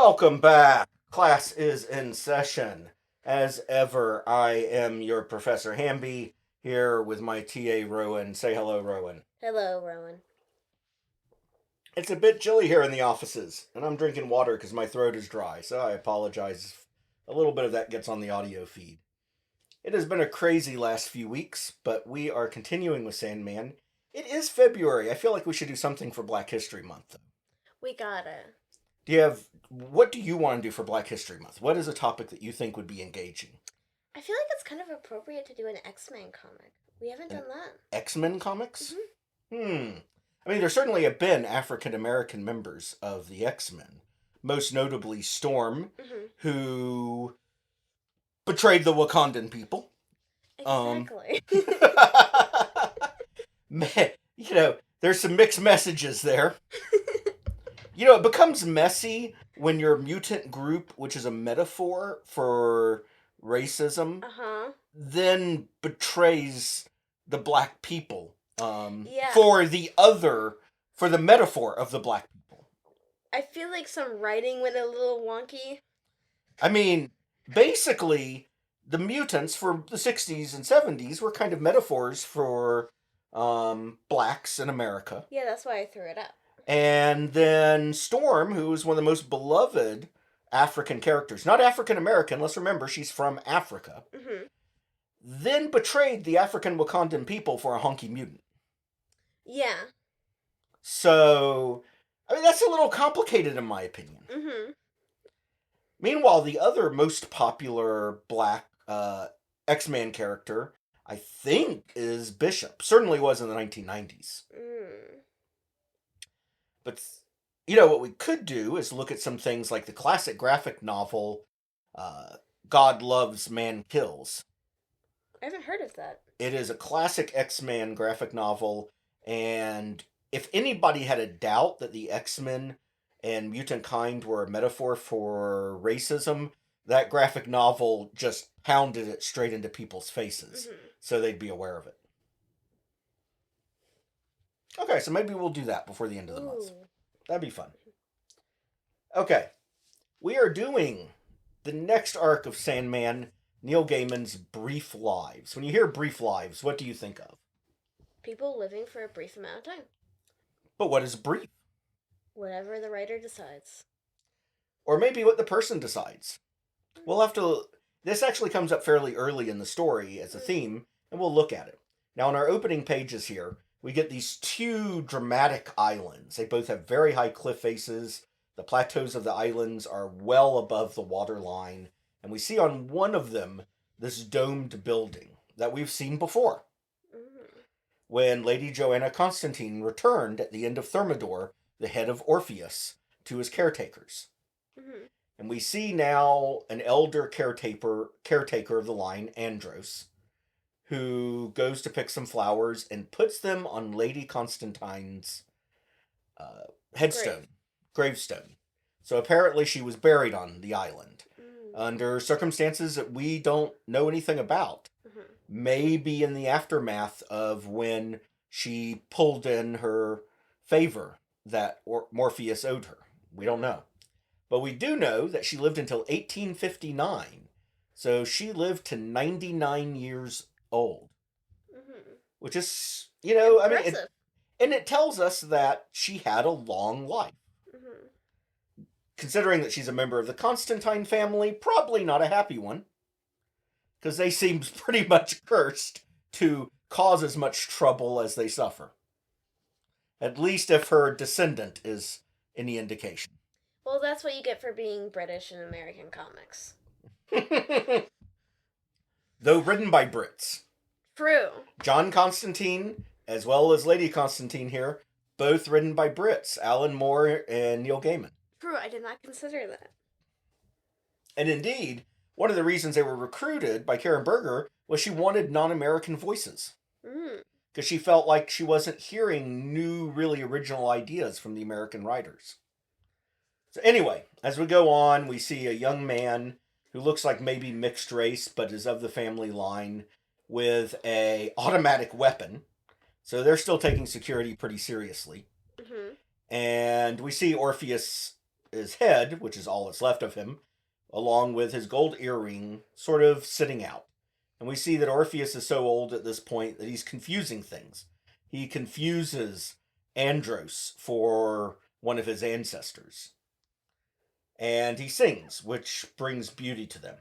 Welcome back. Class is in session. As ever, I am your Professor Hamby here with my TA Rowan. Say hello, Rowan. Hello, Rowan. It's a bit chilly here in the offices, and I'm drinking water because my throat is dry, so I apologize if a little bit of that gets on the audio feed. It has been a crazy last few weeks, but we are continuing with Sandman. It is February. I feel like we should do something for Black History Month. We gotta. What do you want to do for Black History Month? What is a topic that you think would be engaging? I feel like it's kind of appropriate to do an X-Men comic. We haven't An done that. X-Men comics? Mm-hmm. I mean, there certainly have been African American members of the X-Men, most notably Storm, Mm-hmm. who betrayed the Wakandan people. Exactly. Man, there's some mixed messages there. It becomes messy when your mutant group, which is a metaphor for racism, Uh-huh. then betrays the black people Yeah. for the metaphor of the black people. I feel like some writing went a little wonky. I mean, basically, the mutants for the 60s and 70s were kind of metaphors for blacks in America. Yeah, that's why I threw it up. And then Storm, who is one of the most beloved African characters, not African American, let's remember she's from Africa, Mm-hmm. then betrayed the African Wakandan people for a honky mutant. Yeah. So, I mean, that's a little complicated in my opinion. Mm-hmm. Meanwhile, the other most popular black X-Man character, I think, is Bishop. Certainly was in the 1990s. Mm. But, what we could do is look at some things like the classic graphic novel, God Loves, Man Kills. I haven't heard of that. It is a classic X-Men graphic novel, and if anybody had a doubt that the X-Men and mutant kind were a metaphor for racism, that graphic novel just pounded it straight into people's faces, so they'd be aware of it. Okay, so maybe we'll do that before the end of the month. That'd be fun. Okay, we are doing the next arc of Sandman, Neil Gaiman's Brief Lives. When you hear Brief Lives, what do you think of? People living for a brief amount of time. But what is brief? Whatever the writer decides. Or maybe what the person decides. We'll have to... This actually comes up fairly early in the story as a theme, and we'll look at it. Now, in our opening pages here, we get these two dramatic islands. They both have very high cliff faces. The plateaus of the islands are well above the water line. And we see on one of them this domed building that we've seen before. When Lady Joanna Constantine returned at the end of Thermidor, the head of Orpheus, to his caretakers. And we see now an elder caretaker of the line, Andros, who goes to pick some flowers and puts them on Lady Constantine's gravestone. So apparently she was buried on the island under circumstances that we don't know anything about. Maybe in the aftermath of when she pulled in her favor that Morpheus owed her. We don't know. But we do know that she lived until 1859. So she lived to 99 years old. Which is, Impressive. and it tells us that she had a long life. Considering that she's a member of the Constantine family, probably not a happy one. Because they seem pretty much cursed to cause as much trouble as they suffer. At least if her descendant is any indication. Well, that's what you get for being British in American comics. Though written by Brits. True. John Constantine, as well as Lady Constantine here, both written by Brits. Alan Moore and Neil Gaiman. True, I did not consider that. And indeed, one of the reasons they were recruited by Karen Berger was she wanted non-American voices. Because she felt like she wasn't hearing new, really original ideas from the American writers. So anyway, as we go on, we see a young man who looks like maybe mixed race, but is of the family line, with a automatic weapon. So they're still taking security pretty seriously. And we see Orpheus his head, which is all that's left of him, along with his gold earring, sort of sitting out. And we see that Orpheus is so old at this point that he's confusing things. He confuses Andros for one of his ancestors. And he sings, which brings beauty to them.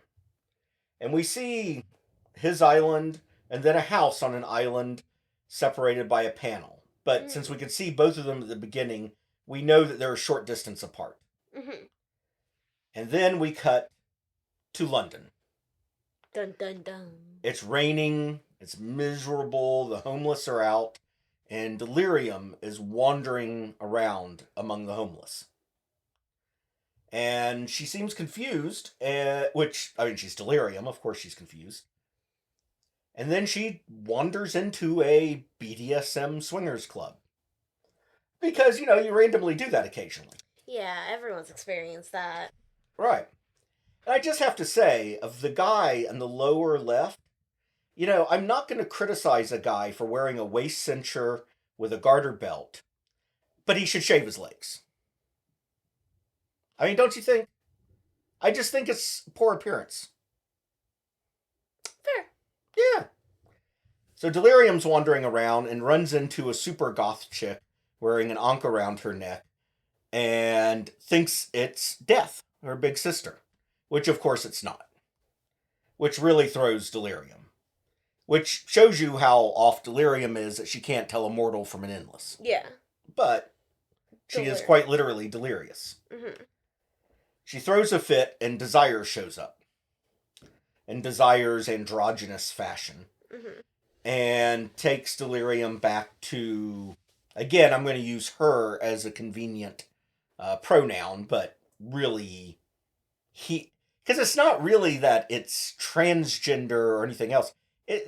And we see his island and then a house on an island separated by a panel. But since we could see both of them at the beginning, we know that they're a short distance apart. Mm-hmm. And then we cut to London. Dun dun dun. It's raining, it's miserable, the homeless are out, and Delirium is wandering around among the homeless. And she seems confused, she's Delirium, of course she's confused. And then she wanders into a BDSM swingers club. Because, you randomly do that occasionally. Yeah, everyone's experienced that. Right. And I just have to say, of the guy in the lower left, I'm not going to criticize a guy for wearing a waist cincher with a garter belt, but he should shave his legs. I mean, don't you think? I just think it's poor appearance. Fair. Yeah. So Delirium's wandering around and runs into a super goth chick wearing an ankh around her neck and thinks it's Death, her big sister. Which, of course, it's not. Which really throws Delirium. Which shows you how off Delirium is that she can't tell a mortal from an endless. Yeah. But she is quite literally delirious. Mm-hmm. She throws a fit and Desire shows up. In Desire's androgynous fashion. Mm-hmm. And takes Delirium back to... Again, I'm going to use her as a convenient pronoun, but really... Because it's not really that it's transgender or anything else.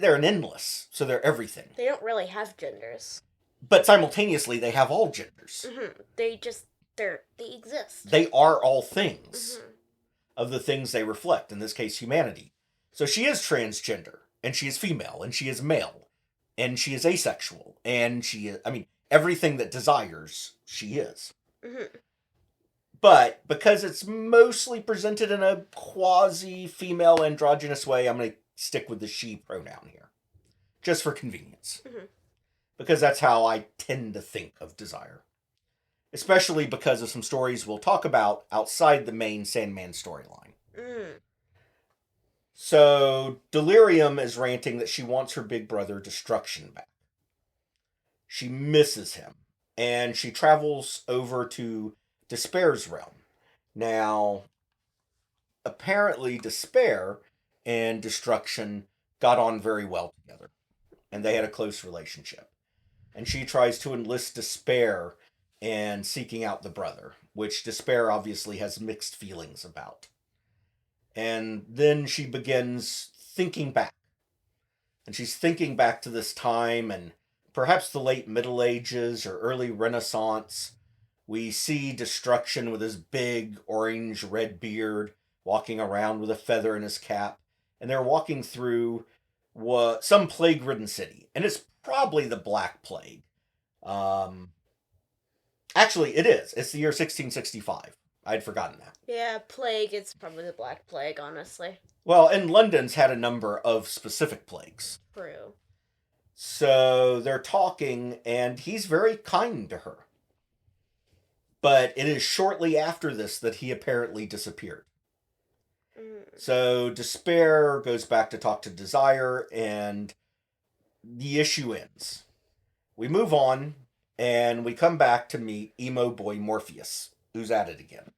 They're an endless, so they're everything. They don't really have genders. But simultaneously, they have all genders. Mm-hmm. They exist. They are all things mm-hmm. of the things they reflect, in this case, humanity. So she is transgender, and she is female, and she is male, and she is asexual, and she is, everything that desires, she is. Mm-hmm. But because it's mostly presented in a quasi-female androgynous way, I'm going to stick with the she pronoun here. Just for convenience. Mm-hmm. Because that's how I tend to think of Desire. Especially because of some stories we'll talk about outside the main Sandman storyline. Mm. So, Delirium is ranting that she wants her big brother Destruction back. She misses him. And she travels over to Despair's realm. Now, apparently Despair and Destruction got on very well together. And they had a close relationship. And she tries to enlist Despair in seeking out the brother, which Despair obviously has mixed feelings about. And then she begins thinking back. And she's thinking back to this time and perhaps the late Middle Ages or early Renaissance. We see Destruction with his big orange-red beard, walking around with a feather in his cap. And they're walking through some plague-ridden city. And it's probably the Black Plague. Actually, it is. It's the year 1665. I'd forgotten that. Yeah, plague, it's probably the Black Plague, honestly. Well, and London's had a number of specific plagues. True. So they're talking, and he's very kind to her. But it is shortly after this that he apparently disappeared. So Despair goes back to talk to Desire, and the issue ends. We move on, and we come back to meet emo boy Morpheus, who's at it again.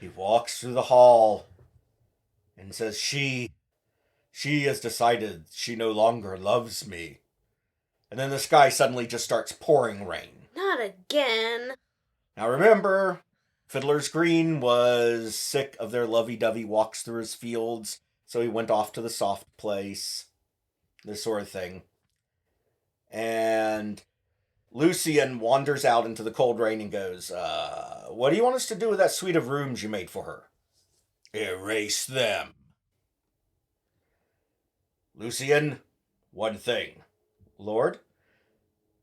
He walks through the hall and says, She has decided she no longer loves me. And then the sky suddenly just starts pouring rain. Not again. Now remember, Fiddler's Green was sick of their lovey-dovey walks through his fields, so he went off to the soft place. This sort of thing. And Lucian wanders out into the cold rain and goes, what do you want us to do with that suite of rooms you made for her? Erase them. Lucian, one thing. Lord,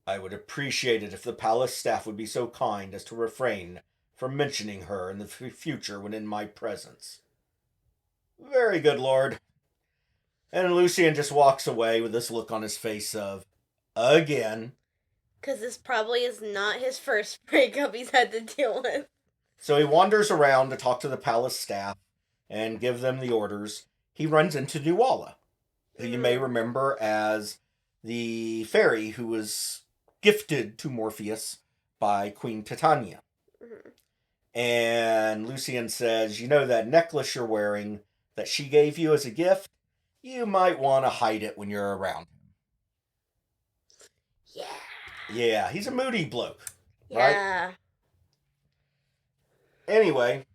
I would appreciate it if the palace staff would be so kind as to refrain from mentioning her in the future when in my presence. Very good, Lord. And Lucian just walks away with this look on his face of, again. Because this probably is not his first breakup he's had to deal with. So he wanders around to talk to the palace staff and give them the orders. He runs into Nuala, who you may remember as the fairy who was gifted to Morpheus by Queen Titania. Mm-hmm. And Lucian says, you know that necklace you're wearing that she gave you as a gift? You might want to hide it when you're around him. Yeah. Yeah, he's a moody bloke. Yeah. Right? Anyway,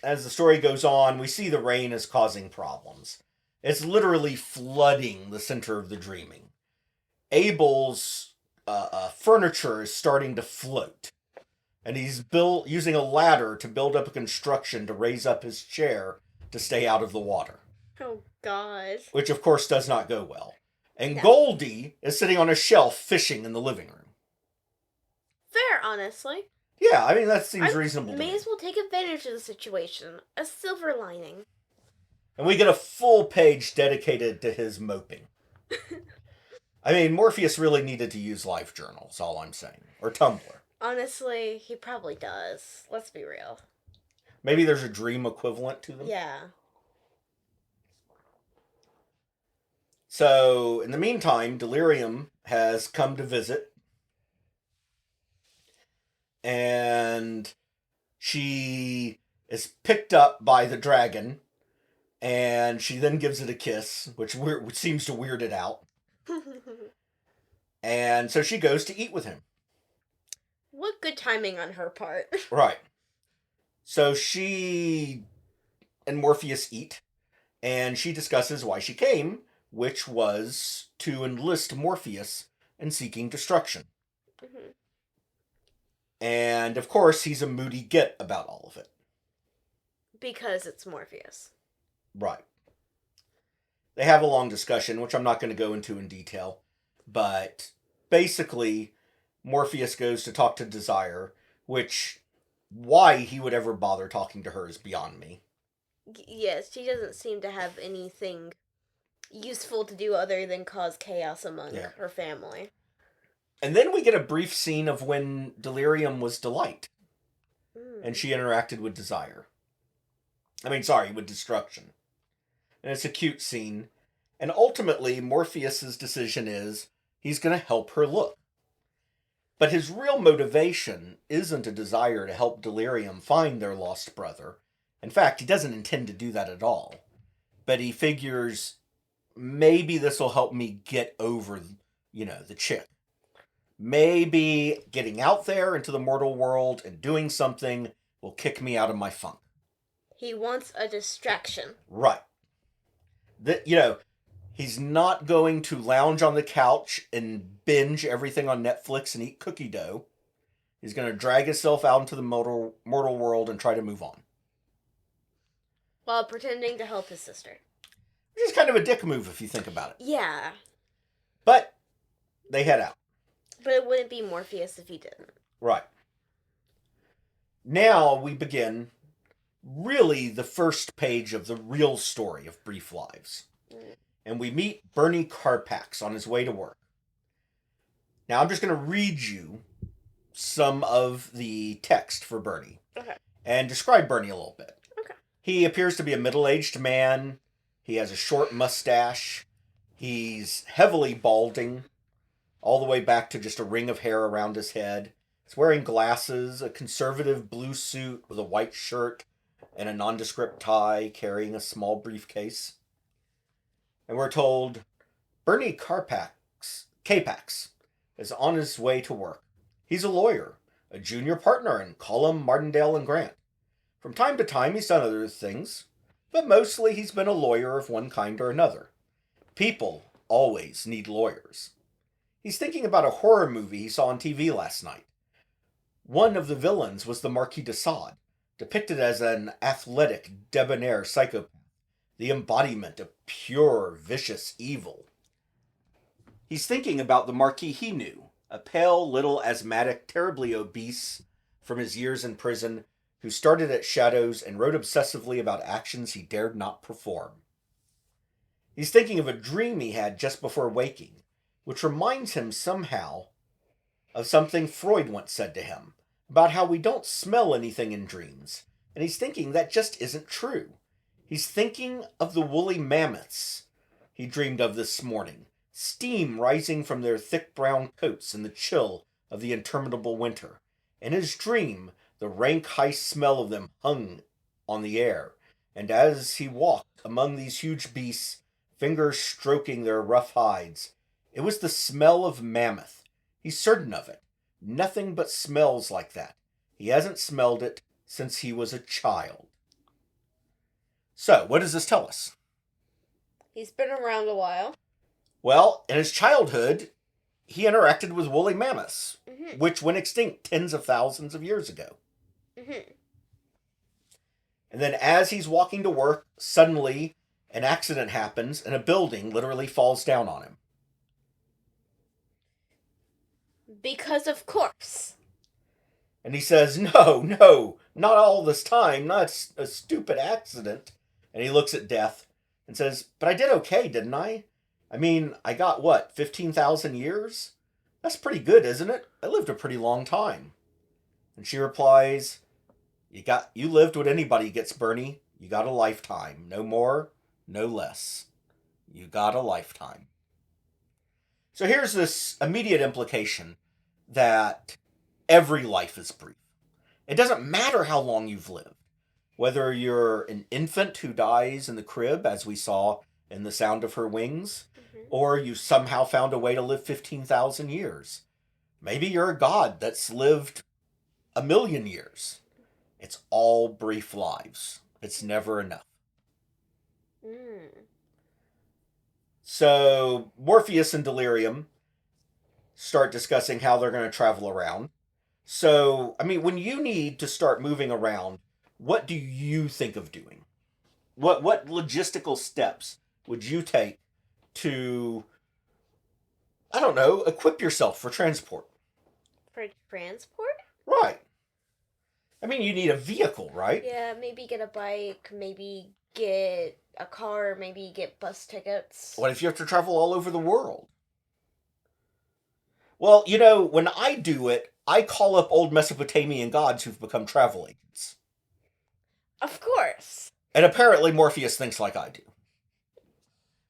as the story goes on, we see the rain is causing problems. It's literally flooding the center of the dreaming. Abel's furniture is starting to float. And he's using a ladder to build up a construction to raise up his chair to stay out of the water. Oh, gosh. Which, of course, does not go well. And No. Goldie is sitting on a shelf fishing in the living room. Fair, honestly. Yeah, I mean, that seems reasonable to me. May as well take advantage of the situation. A silver lining. And we get a full page dedicated to his moping. I mean, Morpheus really needed to use LiveJournal, is all I'm saying. Or Tumblr. Honestly, he probably does. Let's be real. Maybe there's a dream equivalent to them? Yeah. So, in the meantime, Delirium has come to visit. And she is picked up by the dragon. And she then gives it a kiss, which seems to weird it out. And so she goes to eat with him. What good timing on her part. Right. So she and Morpheus eat, and she discusses why she came, which was to enlist Morpheus in seeking destruction. Mm-hmm. And, of course, he's a moody git about all of it. Because it's Morpheus. Right. They have a long discussion, which I'm not going to go into in detail, but basically, Morpheus goes to talk to Desire, which, why he would ever bother talking to her is beyond me. Yes, she doesn't seem to have anything useful to do other than cause chaos among her family. And then we get a brief scene of when Delirium was Delight. And she interacted with Desire. With Destruction. And it's a cute scene. And ultimately, Morpheus's decision is he's going to help her look. But his real motivation isn't a desire to help Delirium find their lost brother. In fact, he doesn't intend to do that at all. But he figures, maybe this will help me get over, the chick. Maybe getting out there into the mortal world and doing something will kick me out of my funk. He wants a distraction. Right. He's not going to lounge on the couch and binge everything on Netflix and eat cookie dough. He's going to drag himself out into the mortal world and try to move on. While pretending to help his sister. Which is kind of a dick move if you think about it. Yeah. But they head out. But it wouldn't be Morpheus if he didn't. Right. Now we begin really the first page of the real story of Brief Lives. And we meet Bernie Carpax on his way to work. Now I'm just going to read you some of the text for Bernie. Okay. And describe Bernie a little bit. Okay. He appears to be a middle-aged man. He has a short mustache. He's heavily balding, all the way back to just a ring of hair around his head. He's wearing glasses, a conservative blue suit with a white shirt, and a nondescript tie, carrying a small briefcase. And we're told Bernie Capax is on his way to work. He's a lawyer, a junior partner in Cullum, Martindale, and Grant. From time to time, he's done other things, but mostly he's been a lawyer of one kind or another. People always need lawyers. He's thinking about a horror movie he saw on TV last night. One of the villains was the Marquis de Sade, depicted as an athletic, debonair psychopath, the embodiment of pure, vicious evil. He's thinking about the Marquis he knew, a pale, little, asthmatic, terribly obese from his years in prison, who started at shadows and wrote obsessively about actions he dared not perform. He's thinking of a dream he had just before waking, which reminds him somehow of something Freud once said to him about how we don't smell anything in dreams, and he's thinking that just isn't true. He's thinking of the woolly mammoths he dreamed of this morning, steam rising from their thick brown coats in the chill of the interminable winter. In his dream, the rank high smell of them hung on the air, and as he walked among these huge beasts, fingers stroking their rough hides, it was the smell of mammoth. He's certain of it. Nothing but smells like that. He hasn't smelled it since he was a child. So, what does this tell us? He's been around a while. Well, in his childhood, he interacted with woolly mammoths, Mm-hmm. which went extinct tens of thousands of years ago. Mm-hmm. And then as he's walking to work, suddenly an accident happens and a building literally falls down on him. Because of course. And he says, no, not all this time, not a stupid accident. And he looks at Death and says, but I did okay, didn't I? I mean, I got, 15,000 years? That's pretty good, isn't it? I lived a pretty long time. And she replies, you lived what anybody gets, Bernie. You got a lifetime. No more, no less. You got a lifetime. So here's this immediate implication that every life is brief. It doesn't matter how long you've lived. Whether you're an infant who dies in the crib, as we saw in The Sound of Her Wings, or you somehow found a way to live 15,000 years. Maybe you're a god that's lived 1,000,000 years. It's all brief lives. It's never enough. So Morpheus and Delirium start discussing how they're going to travel around. So, I mean, when you need to start moving around, what do you think of doing? What logistical steps would you take to, I don't know, equip yourself for transport? For transport? Right. I mean, you need a vehicle, right? Yeah, maybe get a bike, maybe get a car, maybe get bus tickets. What if you have to travel all over the world? Well, when I do it, I call up old Mesopotamian gods who've become travel agents. Of course. And apparently Morpheus thinks like I do.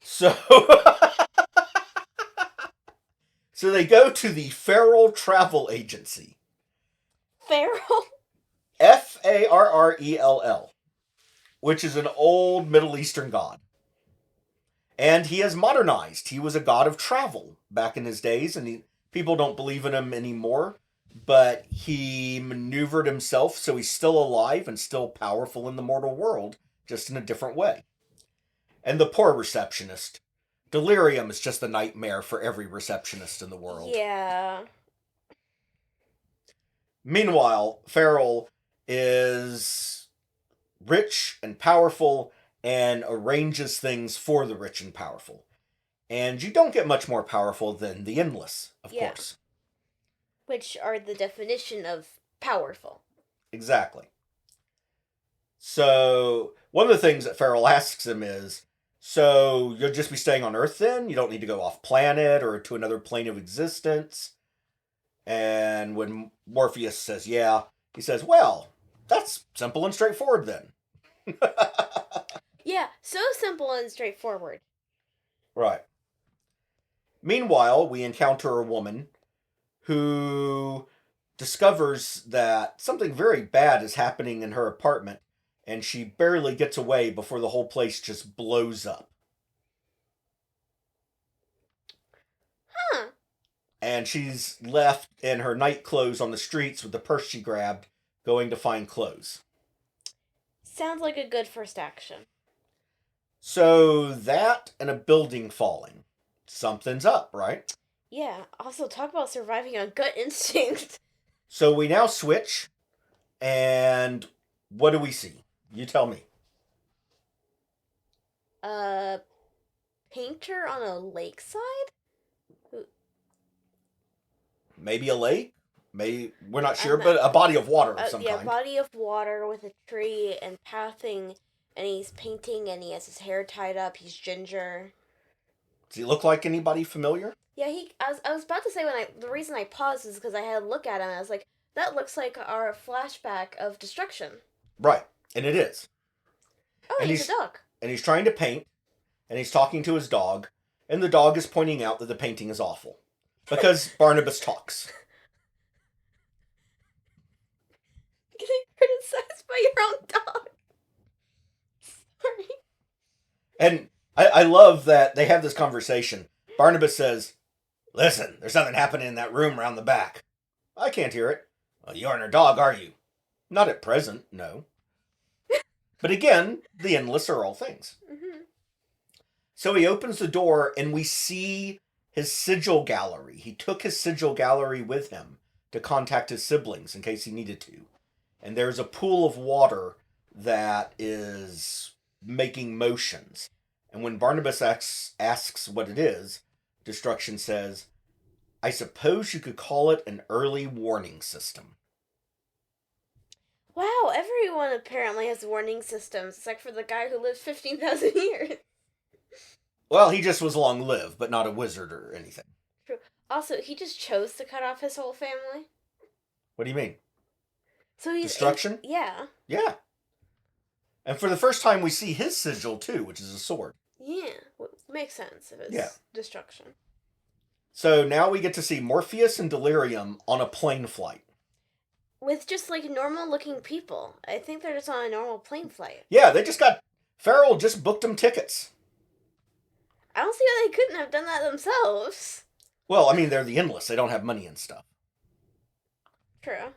So, so they go to the Feral Travel Agency. Feral? Farrell, which is an old Middle Eastern god. And he has modernized. He was a god of travel back in his days, and people don't believe in him anymore. But he maneuvered himself so he's still alive and still powerful in the mortal world, just in a different way. And the poor receptionist. Delirium is just a nightmare for every receptionist in the world. Yeah. Meanwhile, Farrell is rich and powerful and arranges things for the rich and powerful. And you don't get much more powerful than the Endless, of course. Which are the definition of powerful. Exactly. So, one of the things that Farrell asks him is, so you'll just be staying on Earth then? You don't need to go off planet or to another plane of existence? And when Morpheus says, yeah, he says, well, that's simple and straightforward then. Yeah, so simple and straightforward. Right. Meanwhile, we encounter a woman who discovers that something very bad is happening in her apartment, and she barely gets away before the whole place just blows up. Huh. And she's left in her night clothes on the streets with the purse she grabbed, going to find clothes. Sounds like a good first action. So that and a building falling. Something's up, right? Yeah, also talk about surviving on gut instinct. So we now switch, and what do we see? You tell me. A painter on a lakeside? Maybe a lake? We're not sure, but a body of water of some kind. Body of water with a tree and pathing, and he's painting, and he has his hair tied up. He's ginger. Does he look like anybody familiar? Yeah, I was about to say the reason I paused is because I had a look at him and I was like, that looks like our flashback of Destruction. Right, and it is. Oh, and he's a dog. And he's trying to paint, and he's talking to his dog, and the dog is pointing out that the painting is awful. Because Barnabas talks. Getting criticized by your own dog. Sorry. And I love that they have this conversation. Barnabas says, "Listen, there's something happening in that room around the back." "I can't hear it." "Well, you aren't her dog, are you?" "Not at present, no." But again, the endless are all things. Mm-hmm. So he opens the door and we see his sigil gallery. He took his sigil gallery with him to contact his siblings in case he needed to. And there's a pool of water that is making motions. And when Barnabas asks what it is, Destruction says, "I suppose you could call it an early warning system." Wow, everyone apparently has warning systems, except for the guy who lived 15,000 years. Well, he just was long-lived, but not a wizard or anything. True. Also, he just chose to cut off his whole family. What do you mean? So he's Destruction? Yeah. Yeah. And for the first time, we see his sigil, too, which is a sword. Yeah. Makes sense if it's destruction. So now we get to see Morpheus and Delirium on a plane flight. With just, like, normal-looking people. I think they're just on a normal plane flight. Yeah, Farrell just booked them tickets. I don't see why they couldn't have done that themselves. Well, I mean, they're the Endless. They don't have money and stuff. True.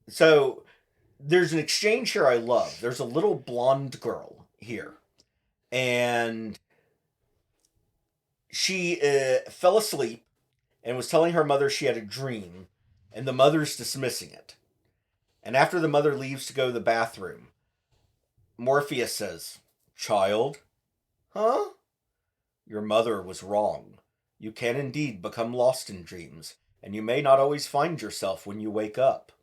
So, there's an exchange here I love. There's a little blonde girl here. And she fell asleep and was telling her mother she had a dream. And the mother's dismissing it. And after the mother leaves to go to the bathroom, Morpheus says, "Child?" "Huh?" "Your mother was wrong. You can indeed become lost in dreams, and you may not always find yourself when you wake up."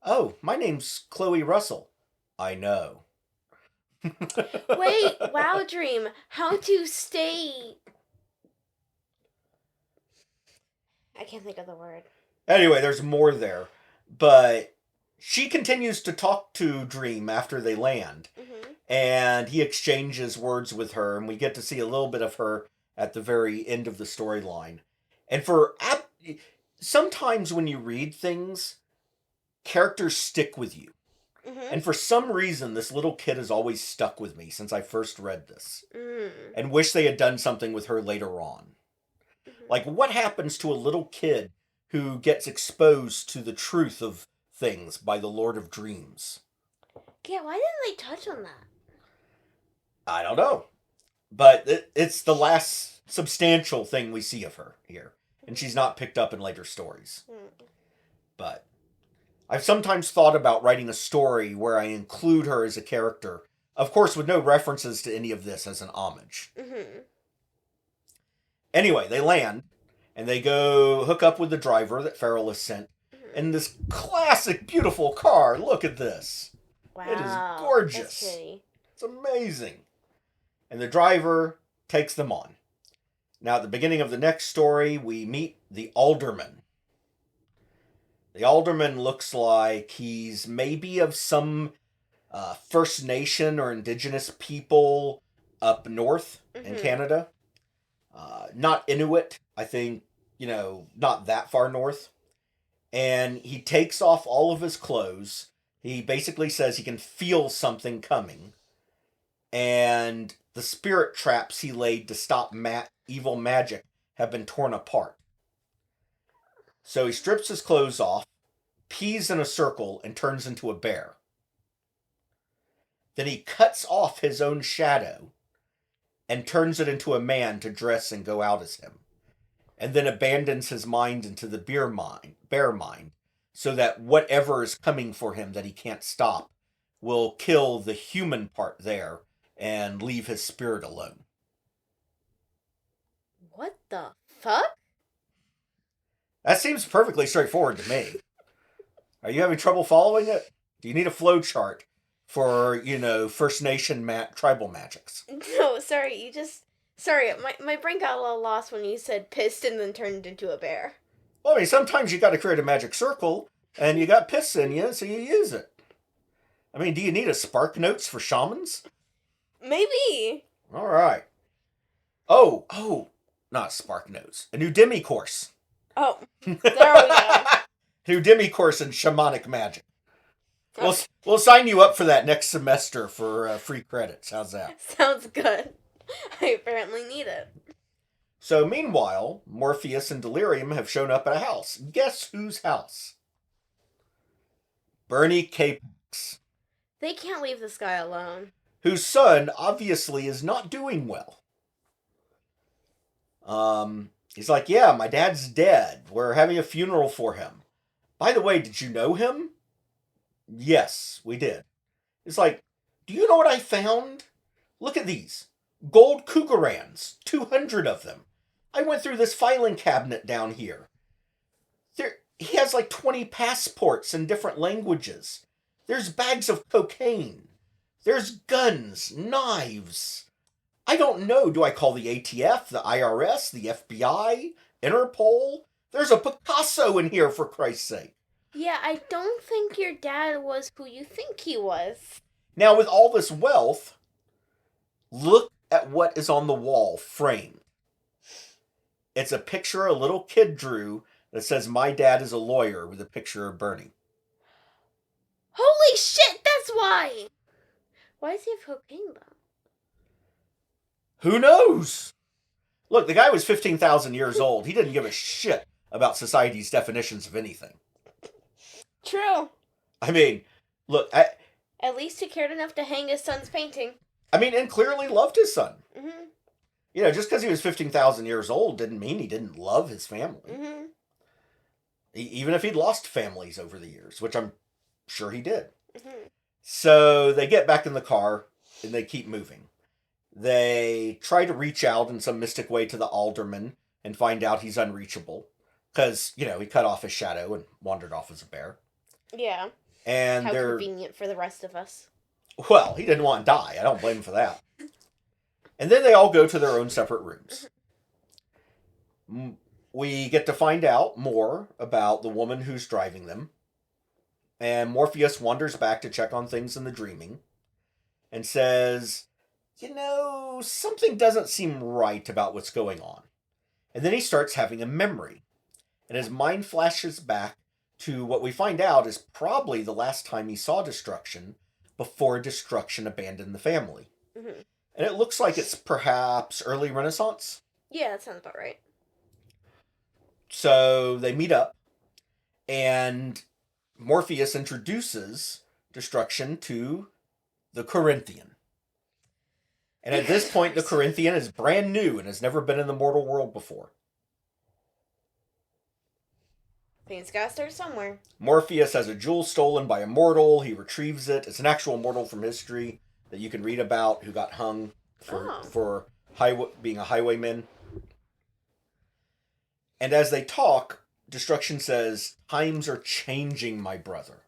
"Oh, my name's Chloe Russell." "I know." Wait, wow, Dream. How to stay... I can't think of the word. Anyway, there's more there. But she continues to talk to Dream after they land. Mm-hmm. And he exchanges words with her, and we get to see a little bit of her at the very end of the storyline. And sometimes when you read things, characters stick with you. Mm-hmm. And for some reason, this little kid has always stuck with me since I first read this. Mm. And wish they had done something with her later on. Mm-hmm. Like, what happens to a little kid who gets exposed to the truth of things by the Lord of Dreams? Yeah, why didn't they touch on that? I don't know. But it's the last substantial thing we see of her here. And she's not picked up in later stories. Mm. But I've sometimes thought about writing a story where I include her as a character. Of course, with no references to any of this as an homage. Mm-hmm. Anyway, they land. And they go hook up with the driver that Farrell has sent. Mm-hmm. In this classic, beautiful car. Look at this. Wow. It is gorgeous. That's pretty. It's amazing. And the driver takes them on. Now, at the beginning of the next story, we meet the Alderman. The Alderman looks like he's maybe of some First Nation or Indigenous people up north in Canada. Not Inuit, I think, not that far north. And he takes off all of his clothes. He basically says he can feel something coming. And the spirit traps he laid to stop evil magic have been torn apart. So he strips his clothes off, pees in a circle, and turns into a bear. Then he cuts off his own shadow and turns it into a man to dress and go out as him. And then abandons his mind into the bear mind, so that whatever is coming for him that he can't stop will kill the human part there and leave his spirit alone. What the fuck? That seems perfectly straightforward to me. Are you having trouble following it? Do you need a flow chart for, First Nation tribal magics? No, sorry, Sorry, my brain got a little lost when you said pissed and then turned into a bear. Well, I mean, sometimes you got to create a magic circle, and you got piss in you, so you use it. I mean, do you need a spark notes for shamans? Maybe. All right. Oh, not spark notes. A new demi course. Oh, there we go. New demi course in shamanic magic. Oh. We'll sign you up for that next semester for free credits. How's that? Sounds good. I apparently need it. So meanwhile, Morpheus and Delirium have shown up at a house. Guess whose house? Bernie Capex. They can't leave this guy alone. Whose son obviously is not doing well. He's like, yeah, my dad's dead. We're having a funeral for him. By the way, did you know him? Yes, we did. It's like, do you know what I found? Look at these. Gold Cougarans. 200 of them. I went through this filing cabinet down here. He has like 20 passports in different languages. There's bags of cocaine. There's guns, knives. I don't know. Do I call the ATF, the IRS, the FBI, Interpol? There's a Picasso in here, for Christ's sake. Yeah, I don't think your dad was who you think he was. Now, with all this wealth, look at what is on the wall, framed. It's a picture a little kid drew that says, my dad is a lawyer, with a picture of Bernie. Holy shit, that's why! Why does he have cocaine, though? Who knows? Look, the guy was 15,000 years old. He didn't give a shit about society's definitions of anything. True. I mean, look, At least he cared enough to hang his son's painting. And clearly loved his son. Mm-hmm. Just because he was 15,000 years old didn't mean he didn't love his family. Mm-hmm. Even if he'd lost families over the years, which I'm sure he did. Mm-hmm. So they get back in the car and they keep moving. They try to reach out in some mystic way to the alderman and find out he's unreachable. Because, he cut off his shadow and wandered off as a bear. Yeah. And How they're... convenient for the rest of us. Well, he didn't want to die. I don't blame him for that. And then they all go to their own separate rooms. We get to find out more about the woman who's driving them. And Morpheus wanders back to check on things in the dreaming. And says, something doesn't seem right about what's going on. And then he starts having a memory. And his mind flashes back to what we find out is probably the last time he saw Destruction before Destruction abandoned the family. Mm-hmm. And it looks like it's perhaps early Renaissance. Yeah, that sounds about right. So they meet up, and Morpheus introduces Destruction to the Corinthian. And at this point, the Corinthian is brand new and has never been in the mortal world before. Things gotta start somewhere. Morpheus has a jewel stolen by a mortal. He retrieves it. It's an actual mortal from history that you can read about who got hung for being a highwayman. And as they talk, Destruction says, times are changing, my brother.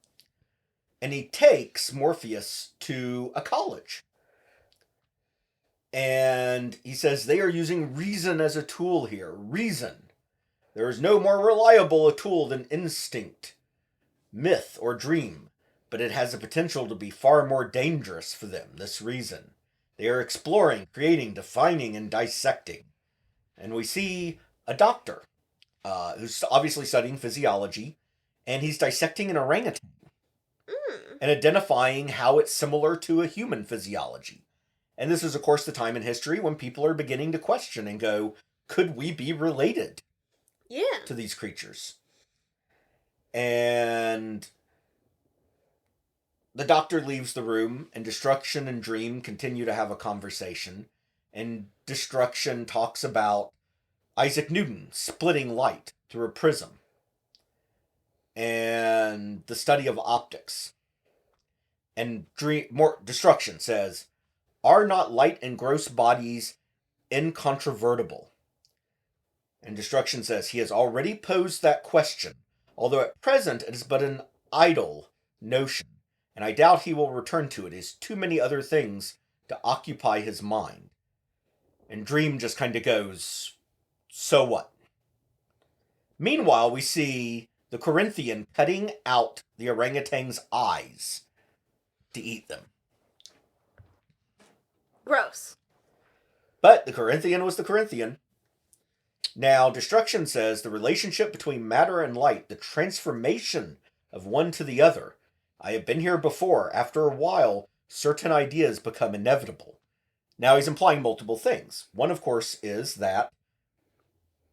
And he takes Morpheus to a college. And he says they are using reason as a tool here. Reason. There is no more reliable a tool than instinct, myth, or dream, but it has the potential to be far more dangerous for them, this reason. They are exploring, creating, defining, and dissecting. And we see a doctor who's obviously studying physiology, and he's dissecting an orangutan and identifying how it's similar to a human physiology. And this is, of course, the time in history when people are beginning to question and go, could we be related? Yeah. To these creatures. And the doctor leaves the room, and Destruction and Dream continue to have a conversation. And Destruction talks about Isaac Newton splitting light through a prism. And the study of optics. And Destruction says, are not light and gross bodies incontrovertible? And Destruction says, he has already posed that question, although at present it is but an idle notion, and I doubt he will return to it. It is too many other things to occupy his mind. And Dream just kind of goes, so what? Meanwhile, we see the Corinthian cutting out the orangutan's eyes to eat them. Gross. But the Corinthian was the Corinthian. Now, Destruction says the relationship between matter and light, the transformation of one to the other. I have been here before. After a while, certain ideas become inevitable. Now, he's implying multiple things. One, of course, is that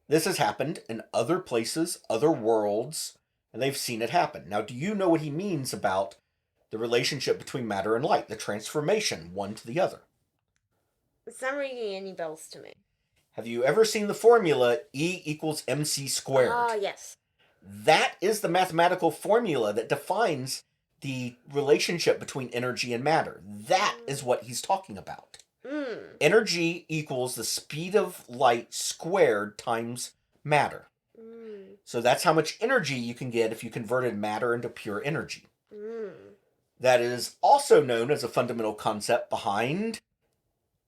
this has happened in other places, other worlds, and they've seen it happen. Now, do you know what he means about the relationship between matter and light, the transformation one to the other? It's not ringing any bells to me. Have you ever seen the formula E equals mc squared? Ah, yes. That is the mathematical formula that defines the relationship between energy and matter. That is what he's talking about. Energy equals the speed of light squared times matter. So that's how much energy you can get if you converted matter into pure energy. That is also known as a fundamental concept behind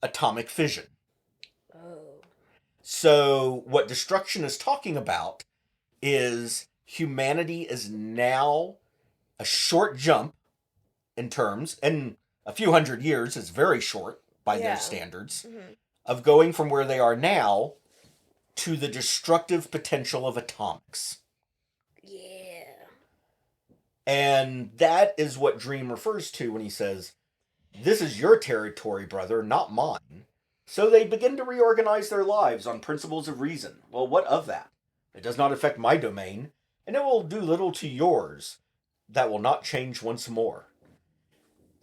atomic fission. So what Destruction is talking about is humanity is now a short jump in terms, and a few hundred years is very short by those standards, of going from where they are now to the destructive potential of atomics. Yeah. And that is what Dream refers to when he says, this is your territory, brother, not mine. So they begin to reorganize their lives on principles of reason. Well, what of that? It does not affect my domain, and it will do little to yours. That will not change once more.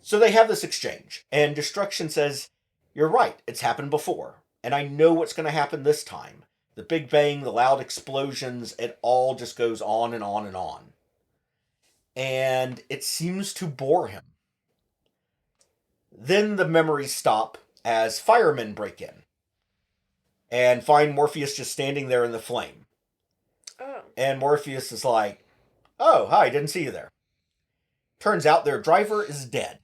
So they have this exchange, and Destruction says, you're right, it's happened before, and I know what's going to happen this time. The Big Bang, the loud explosions, it all just goes on and on and on. And it seems to bore him. Then the memories stop as firemen break in and find Morpheus just standing there in the flame. Oh. And Morpheus is like, oh, hi, didn't see you there. Turns out their driver is dead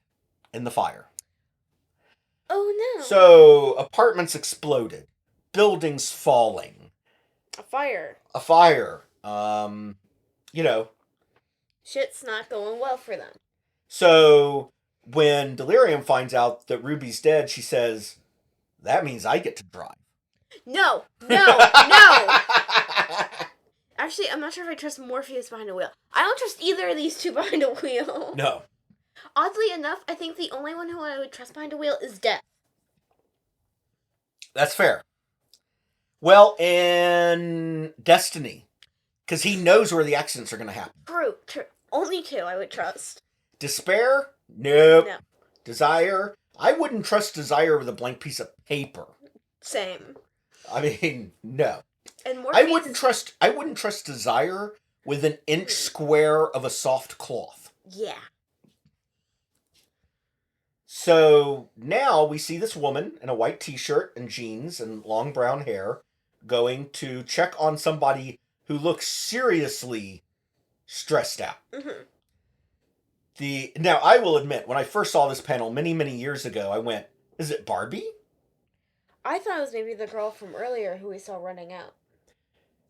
in the fire. Oh, no. So, apartments exploded. Buildings falling. A fire. A fire. You know. Shit's not going well for them. So, when Delirium finds out that Ruby's dead, she says, that means I get to drive. No. Actually, I'm not sure if I trust Morpheus behind a wheel. I don't trust either of these two behind a wheel. No. Oddly enough, I think the only one who I would trust behind a wheel is Death. That's fair. Well, and Destiny. Because he knows where the accidents are going to happen. True. Only two I would trust. Despair? Nope. No. Desire? I wouldn't trust Desire with a blank piece of paper. Same. I mean, no. And Morpheus... I wouldn't trust Desire with an inch square of a soft cloth. Yeah. So now we see this woman in a white t-shirt and jeans and long brown hair going to check on somebody who looks seriously stressed out. Now, I will admit, when I first saw this panel many, many years ago, I went, is it Barbie? I thought it was maybe the girl from earlier who we saw running out.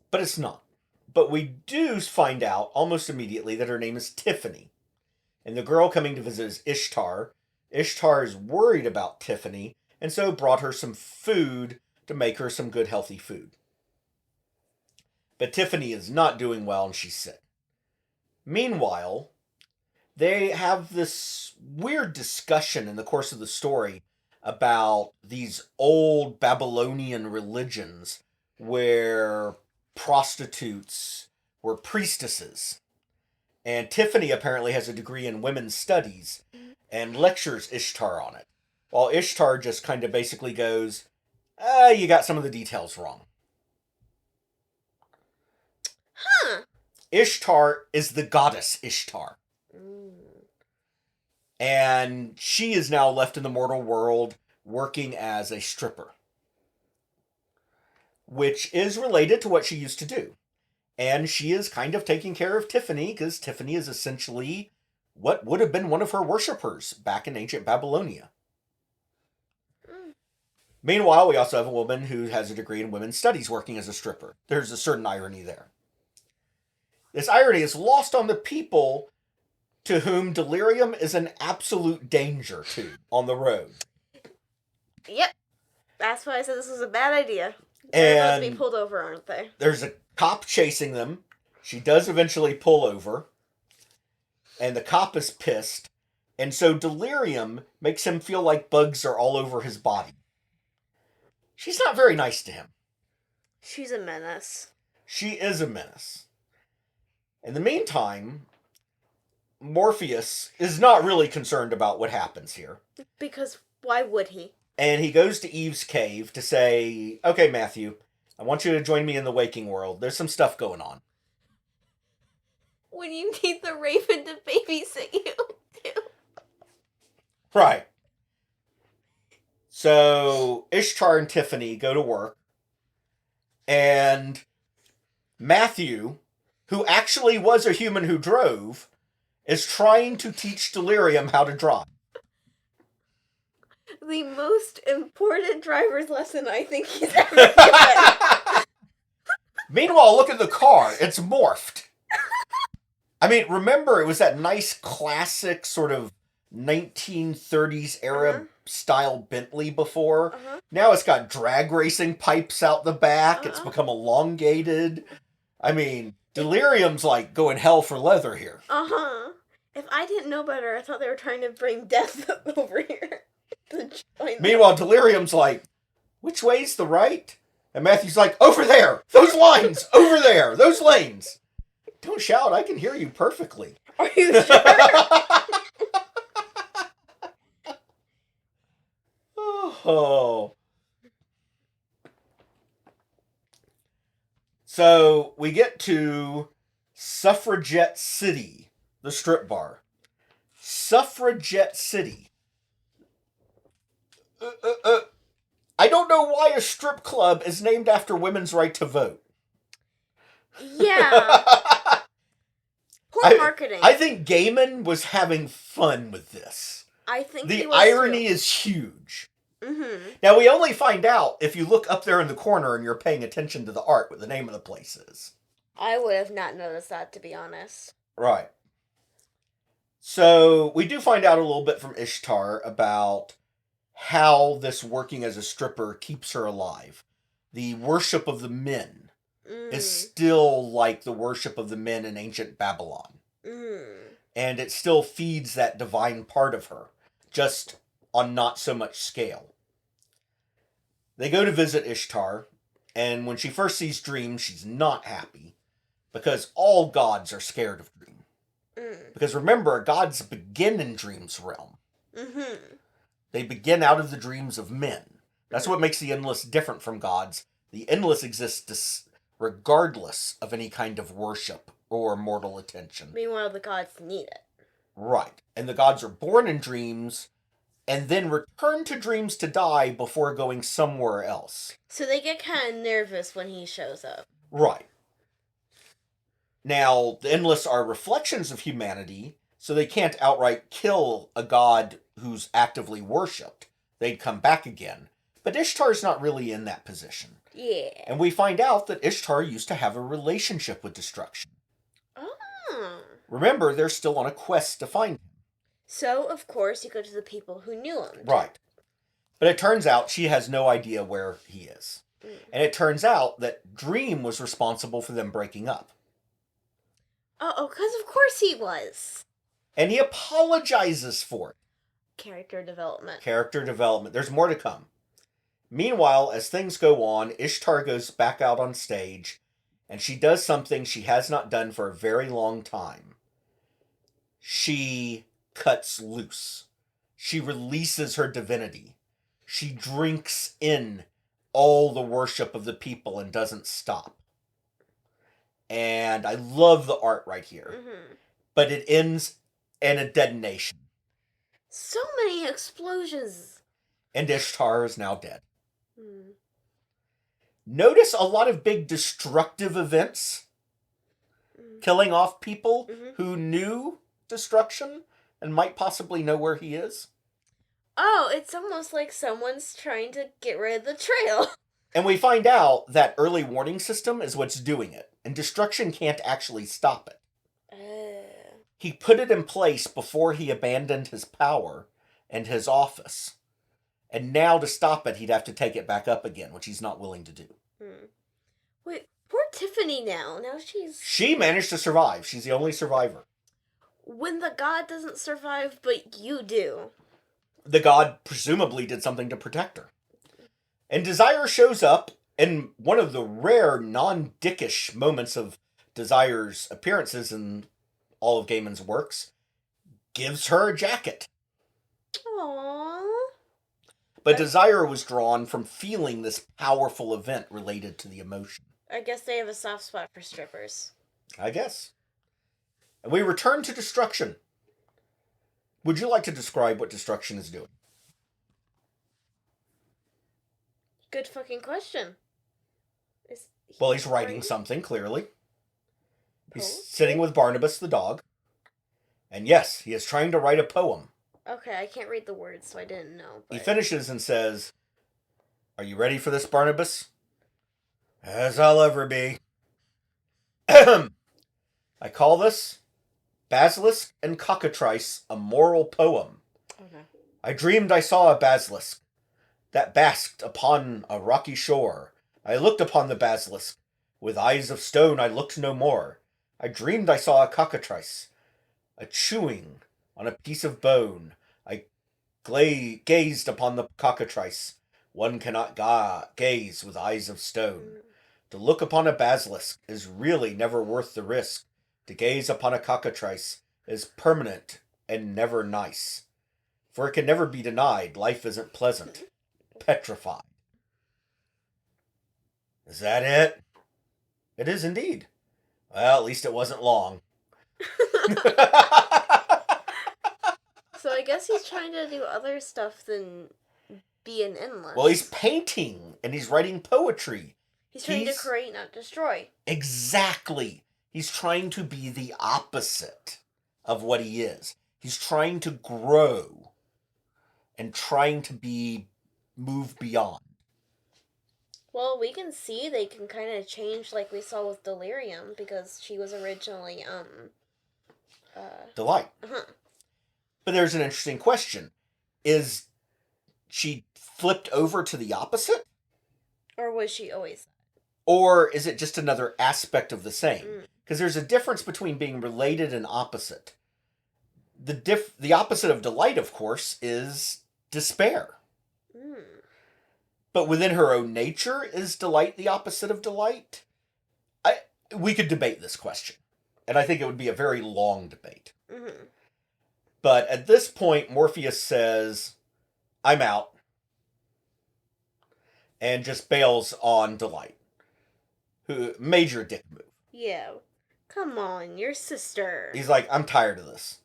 But it's not. But we do find out almost immediately that her name is Tiffany. And the girl coming to visit is Ishtar. Ishtar is worried about Tiffany, and so brought her some food to make her some good, healthy food. But Tiffany is not doing well, and she's sick. Meanwhile, they have this weird discussion in the course of the story about these old Babylonian religions where prostitutes were priestesses. And Tiffany apparently has a degree in women's studies and lectures Ishtar on it. While Ishtar just kind of basically goes, you got some of the details wrong. Huh. Ishtar is the goddess Ishtar. And she is now left in the mortal world working as a stripper. which is related to what she used to do. And she is kind of taking care of Tiffany, because Tiffany is essentially what would have been one of her worshippers back in ancient Babylonia. Meanwhile, we also have a woman who has a degree in women's studies working as a stripper. There's a certain irony there. This irony is lost on the people to whom delirium is an absolute danger to on the road. Yep. That's why I said this was a bad idea. They're about to be pulled over, aren't they? There's a cop chasing them. She does eventually pull over. And the cop is pissed. And so delirium makes him feel like bugs are all over his body. She's not very nice to him. She's a menace. She is a menace. In the meantime, Morpheus is not really concerned about what happens here. Because why would he? And he goes to Eve's cave to say, okay, Matthew, I want you to join me in the waking world. There's some stuff going on. When you need the raven to babysit you, too. Right. So, Ishtar and Tiffany go to work. And Matthew, who actually was a human who drove, is trying to teach Delirium how to drive. The most important driver's lesson I think he's ever given. Meanwhile, look at the car. It's morphed. I mean, remember, it was that nice classic sort of 1930s era style Bentley before. Now it's got drag racing pipes out the back. It's become elongated. I mean, Delirium's like going hell for leather here. If I didn't know better, I thought they were trying to bring death over here. Meanwhile, Delirium's like, which way's the right? And Matthew's like, over there! Those lines! Over there! Those lanes! Don't shout, I can hear you perfectly. Are you sure? Oh. So, we get to Suffragette City, the strip bar. Suffragette City. I don't know why a strip club is named after women's right to vote. Yeah. Poor marketing. I think Gaiman was having fun with this. I think the irony is huge. Mm-hmm. Now, we only find out if you look up there in the corner and you're paying attention to the art, what the name of the place is. I would have not noticed that, to be honest. Right. So, we do find out a little bit from Ishtar about how this working as a stripper keeps her alive. The worship of the men is still like the worship of the men in ancient Babylon. And it still feeds that divine part of her, just on not so much scale. They go to visit Ishtar, and when she first sees Dream, she's not happy, because all gods are scared of Dream. Because remember, gods begin in Dream's realm. They begin out of the dreams of men. That's what makes the Endless different from gods. The Endless exists regardless of any kind of worship or mortal attention. Meanwhile, the gods need it. Right. And the gods are born in dreams, and then return to dreams to die before going somewhere else. So they get kind of nervous when he shows up. Right. Now, the Endless are reflections of humanity, so they can't outright kill a god who's actively worshipped. They'd come back again. But Ishtar's not really in that position. Yeah. And we find out that Ishtar used to have a relationship with destruction. Oh. Remember, they're still on a quest to find him. So, of course, you go to the people who knew him. Right. But it turns out she has no idea where he is. And it turns out that Dream was responsible for them breaking up. Uh-oh, because of course he was. And he apologizes for it. Character development. Character development. There's more to come. Meanwhile, as things go on, Ishtar goes back out on stage, and she does something she has not done for a very long time. She cuts loose. She releases her divinity. She drinks in all the worship of the people and doesn't stop. And I love the art right here. But it ends in a detonation. So many explosions. And Ishtar is now dead. Notice a lot of big destructive events, killing off people who knew destruction and might possibly know where he is. Oh, it's almost like someone's trying to get rid of the trail. And we find out that early warning system is what's doing it, and destruction can't actually stop it. He put it in place before he abandoned his power and his office. And now to stop it, he'd have to take it back up again, which he's not willing to do. Wait, poor Tiffany now. Now She managed to survive. She's the only survivor. When the god doesn't survive, but you do. The god presumably did something to protect her. And Desire shows up, and one of the rare non-dickish moments of Desire's appearances in all of Gaiman's works, gives her a jacket. Aww. But Desire was drawn from feeling this powerful event related to the emotion. I guess they have a soft spot for strippers. I guess. And we return to Destruction. Would you like to describe what Destruction is doing? Good fucking question. He's writing something, clearly. He's sitting with Barnabas the dog. And yes, he is trying to write a poem. Okay, I can't read the words, so I didn't know. But... He finishes and says, "Are you ready for this, Barnabas?" "As I'll ever be." I call this Basilisk and Cockatrice, a moral poem. Okay. I dreamed I saw a basilisk that basked upon a rocky shore. I looked upon the basilisk. With eyes of stone I looked no more. I dreamed I saw a cockatrice, a chewing on a piece of bone. I gazed upon the cockatrice. One cannot gaze with eyes of stone. To look upon a basilisk is really never worth the risk. To gaze upon a cockatrice is permanent and never nice. For it can never be denied, life isn't pleasant. Petrified. Is that it? It is indeed. Well, at least it wasn't long. So I guess he's trying to do other stuff than be an endless. Well, he's painting and he's writing poetry. He's trying to create, not destroy. Exactly. He's trying to be the opposite of what he is. He's trying to grow and trying to move beyond. Well, we can see they can kind of change like we saw with Delirium, because she was originally, Delight. Uh-huh. But there's an interesting question. Is she flipped over to the opposite? Or was she always? Or is it just another aspect of the same? Because there's a difference between being related and opposite. The opposite of Delight, of course, is despair. But within her own nature, is Delight the opposite of Delight? We could debate this question. And I think it would be a very long debate. But at this point, Morpheus says, "I'm out." And just bails on Delight. Major dick move. Yeah. Come on, your sister. He's like, "I'm tired of this."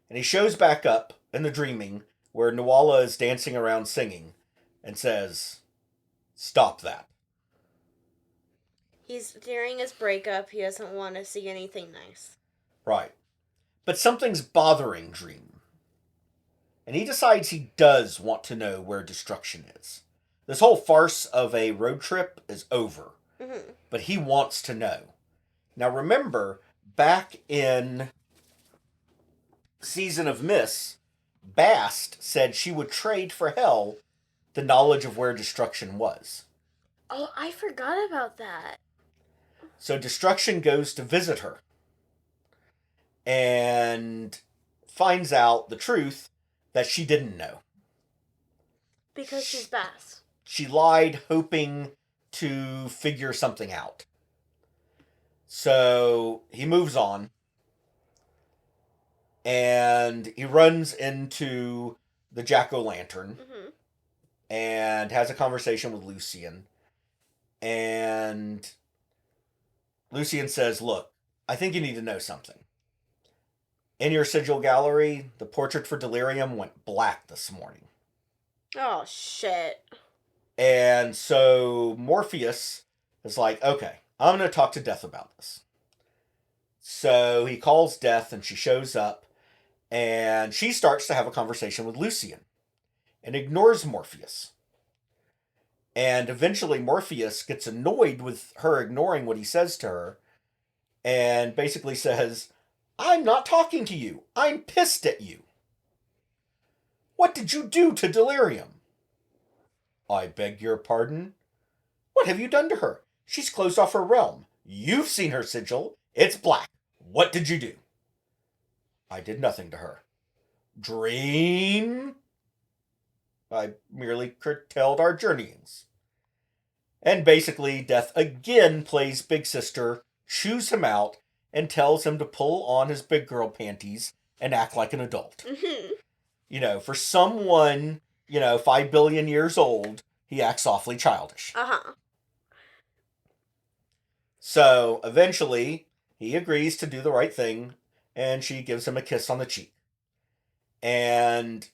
And he shows back up in the dreaming where Nuala is dancing around singing and says, "Stop that." He's during his breakup. He doesn't want to see anything nice. Right. But something's bothering Dream. And he decides he does want to know where Destruction is. This whole farce of a road trip is over. But he wants to know. Now remember, back in Season of Mist, Bast said she would trade for hell the knowledge of where Destruction was. Oh, I forgot about that. So Destruction goes to visit her. And finds out the truth that she didn't know. Because she's Bast. She lied, hoping to figure something out. So he moves on. And he runs into the jack-o'-lantern. And has a conversation with Lucian. And Lucian says, "Look, I think you need to know something. In your sigil gallery, the portrait for Delirium went black this morning." Oh, shit. And so Morpheus is like, okay, I'm going to talk to Death about this. So he calls Death, and she shows up, and she starts to have a conversation with Lucian and ignores Morpheus. And eventually Morpheus gets annoyed with her ignoring what he says to her and basically says, I'm not talking to you. I'm pissed at you. What did you do to Delirium? I beg your pardon? What have you done to her? She's closed off her realm. You've seen her sigil. It's black. What did you do? I did nothing to her. Dream? I merely curtailed our journeyings. And basically, Death again plays Big Sister, chews him out, and tells him to pull on his big girl panties and act like an adult. You know, for someone, 5 billion years old, he acts awfully childish. Uh-huh. So, eventually, he agrees to do the right thing, and she gives him a kiss on the cheek. And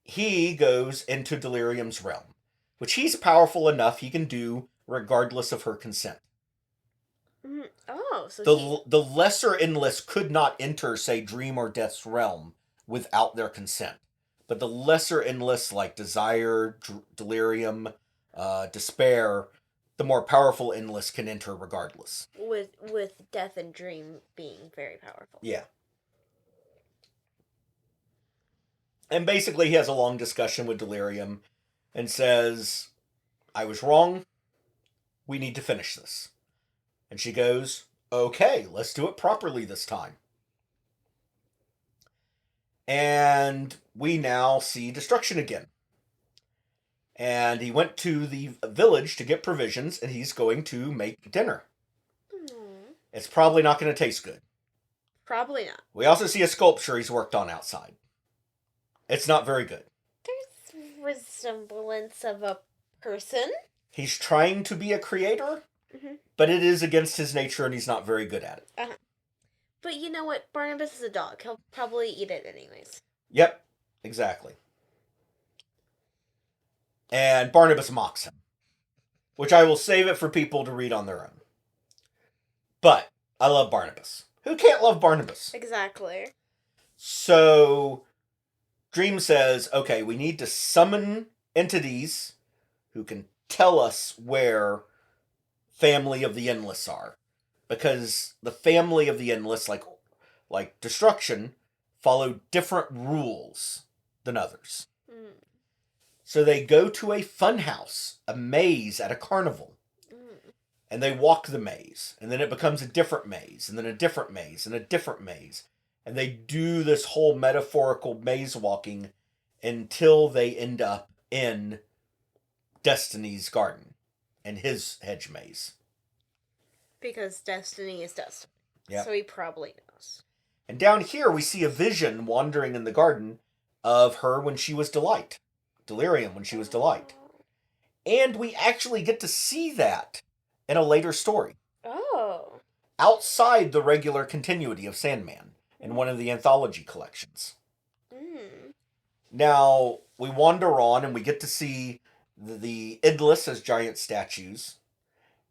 he goes into Delirium's realm, which he's powerful enough he can do regardless of her consent. Oh, so the lesser endless could not enter, say, Dream or Death's realm without their consent. But the lesser endless, like Desire, Delirium, Despair, the more powerful endless can enter regardless. With Death and Dream being very powerful. Yeah. And basically he has a long discussion with Delirium and says, I was wrong. We need to finish this. And she goes, okay, let's do it properly this time. And we now see destruction again. And he went to the village to get provisions, and he's going to make dinner. It's probably not going to taste good. Probably not. We also see a sculpture he's worked on outside. It's not very good. There's resemblance of a person. He's trying to be a creator, but it is against his nature, and he's not very good at it. Uh-huh. But you know what? Barnabas is a dog. He'll probably eat it anyways. Yep, exactly. And Barnabas mocks him, which I will save it for people to read on their own. But I love Barnabas. Who can't love Barnabas? Exactly. So Dream says, okay, we need to summon entities who can tell us where Family of the Endless are. Because the Family of the Endless, like Destruction, follow different rules than others. So they go to a funhouse, a maze at a carnival. And they walk the maze. And then it becomes a different maze. And then a different maze. And a different maze. And they do this whole metaphorical maze walking until they end up in Destiny's garden. And his hedge maze. Because Destiny is Destiny. Yep. So he probably knows. And down here we see a vision wandering in the garden of her when she was Delirium when she was Delight. And we actually get to see that in a later story. Oh. Outside the regular continuity of Sandman in one of the anthology collections. Now, we wander on and we get to see the Endless as giant statues.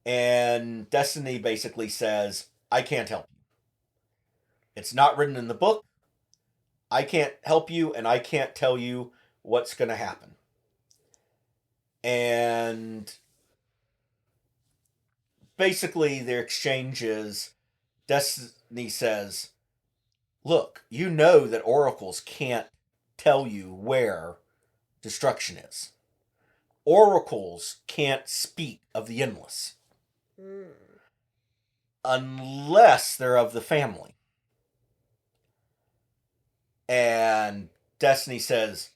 And Destiny basically says, I can't help you. It's not written in the book. I can't help you, and I can't tell you what's going to happen. And basically their exchange is, Destiny says, look, you know that oracles can't tell you where destruction is. Oracles can't speak of the endless. Unless they're of the family. And Destiny says,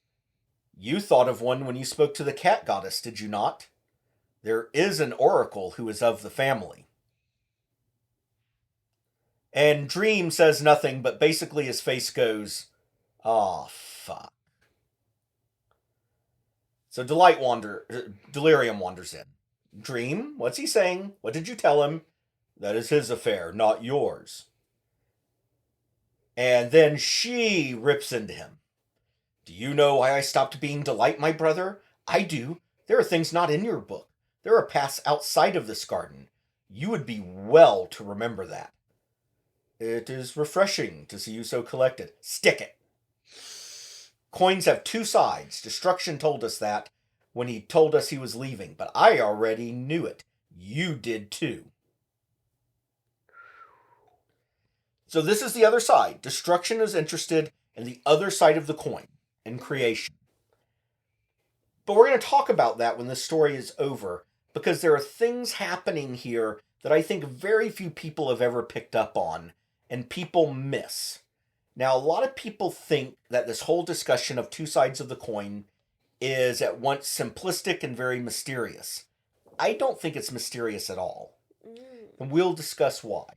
you thought of one when you spoke to the cat goddess, did you not? There is an oracle who is of the family. And Dream says nothing, but basically his face goes, oh, fuck. So Delirium wanders in. Dream, what's he saying? What did you tell him? That is his affair, not yours. And then she rips into him. Do you know why I stopped being Delight, my brother? I do, There are things not in your book. There are paths outside of this garden. You would be well to remember that. It is refreshing to see you so collected. Stick it. Coins have two sides. Destruction told us that when he told us he was leaving, but I already knew it. You did too. So this is the other side. Destruction is interested in the other side of the coin, in creation. But we're going to talk about that when this story is over, because there are things happening here that I think very few people have ever picked up on, and people miss. Now, a lot of people think that this whole discussion of two sides of the coin is at once simplistic and very mysterious. I don't think it's mysterious at all. And we'll discuss why.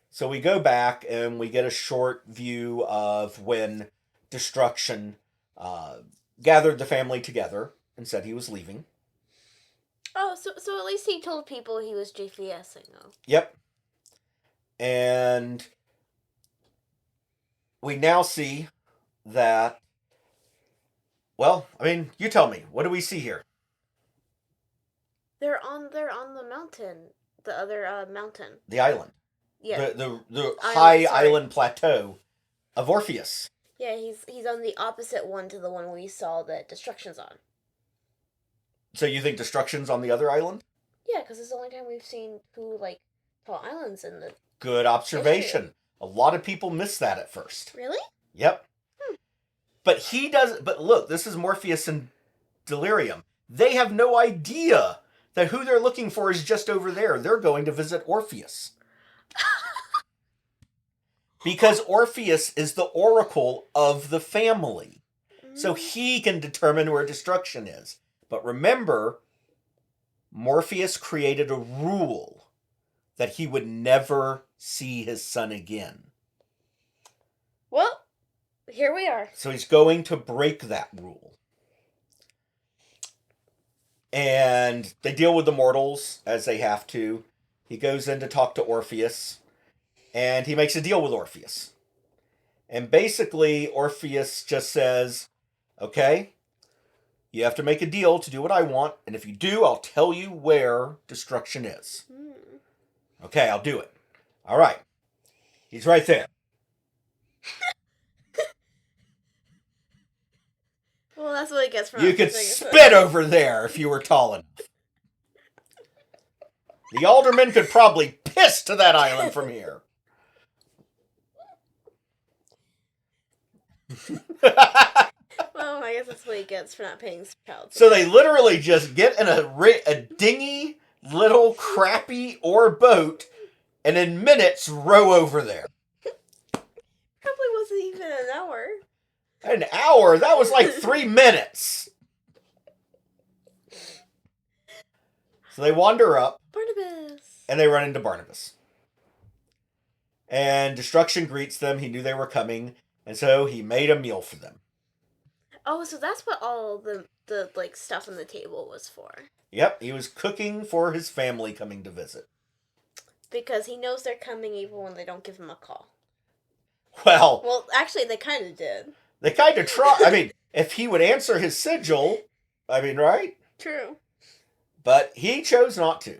So we go back and we get a short view of when Destruction gathered the family together and said he was leaving. Oh, so at least he told people he was JPSing, though. Yep. And we now see that, well, I mean, you tell me, what do we see here? They're on the mountain, the other mountain. The island. Yeah. The high island plateau of Orpheus. Yeah, he's on the opposite one to the one we saw that Destruction's on. So you think Destruction's on the other island? Yeah, because it's the only time we've seen two, tall islands in the... Good observation. History. A lot of people miss that at first. Really? Yep. But look, this is Morpheus and Delirium. They have no idea that who they're looking for is just over there. They're going to visit Orpheus. Because Orpheus is the oracle of the family. So he can determine where Destruction is. But remember, Morpheus created a rule that he would never see his son again. Well, here we are. So he's going to break that rule. And they deal with the mortals as they have to. He goes in to talk to Orpheus. And he makes a deal with Orpheus. And basically, Orpheus just says, okay, you have to make a deal to do what I want. And if you do, I'll tell you where Destruction is. Okay, I'll do it. All right. He's right there. Well, that's what he gets from... You could spit over there if you were tall enough. The alderman could probably piss to that island from here. Well, I guess that's what he gets for not paying child support. So they literally just get in a dingy, little, crappy oar boat, and in minutes row over there. Probably wasn't even an hour. An hour? That was like 3 minutes. So they wander up. Barnabas. And they run into Barnabas. And Destruction greets them. He knew they were coming. And so he made a meal for them. Oh, so that's what all the stuff on the table was for. Yep, he was cooking for his family coming to visit. Because he knows they're coming even when they don't give him a call. Well, actually, they kind of did. They kind of tried. I mean, if he would answer his sigil, I mean, right? True. But he chose not to.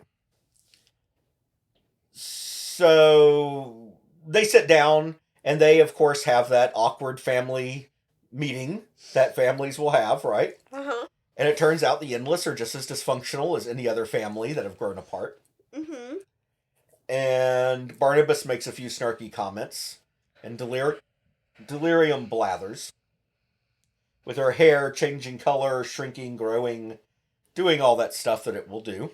So they sit down, and they, of course, have that awkward family meeting that families will have, right? Uh-huh. And it turns out the Endless are just as dysfunctional as any other family that have grown apart. Mm-hmm. And Barnabas makes a few snarky comments, and Delirium blathers, with her hair changing color, shrinking, growing, doing all that stuff that it will do.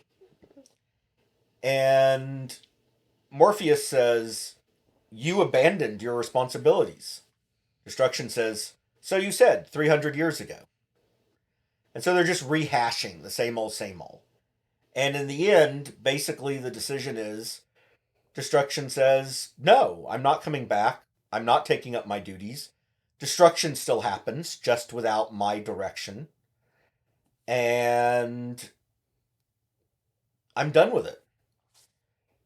And Morpheus says, you abandoned your responsibilities. Destruction says, so you said 300 years ago. And so they're just rehashing the same old, same old. And in the end, basically the decision is, Destruction says, no, I'm not coming back. I'm not taking up my duties. Destruction still happens, just without my direction. And I'm done with it.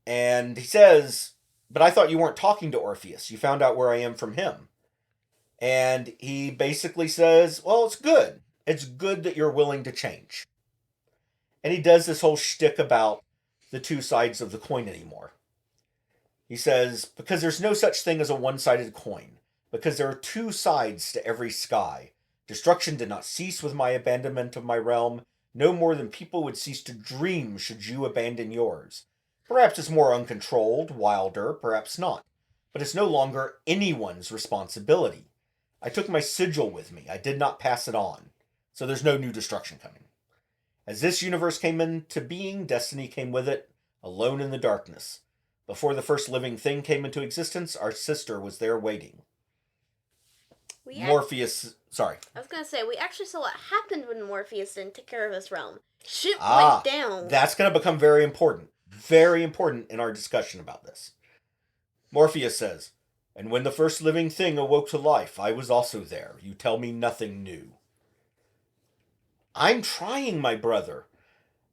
And he says, but I thought you weren't talking to Orpheus. You found out where I am from him. And he basically says, well, it's good. It's good that you're willing to change. And he does this whole shtick about the two sides of the coin anymore. He says, because there's no such thing as a one-sided coin, because there are two sides to every sky. Destruction did not cease with my abandonment of my realm, no more than people would cease to dream should you abandon yours. Perhaps it's more uncontrolled, wilder, perhaps not. But it's no longer anyone's responsibility. I took my sigil with me. I did not pass it on. So there's no new destruction coming. As this universe came into being, destiny came with it, alone in the darkness. Before the first living thing came into existence, our sister was there waiting. Morpheus... Sorry. I was going to say, we actually saw what happened when Morpheus didn't take care of his realm. Shit went down. That's going to become very important. Very important in our discussion about this. Morpheus says, and when the first living thing awoke to life, I was also there. You tell me nothing new. I'm trying, my brother.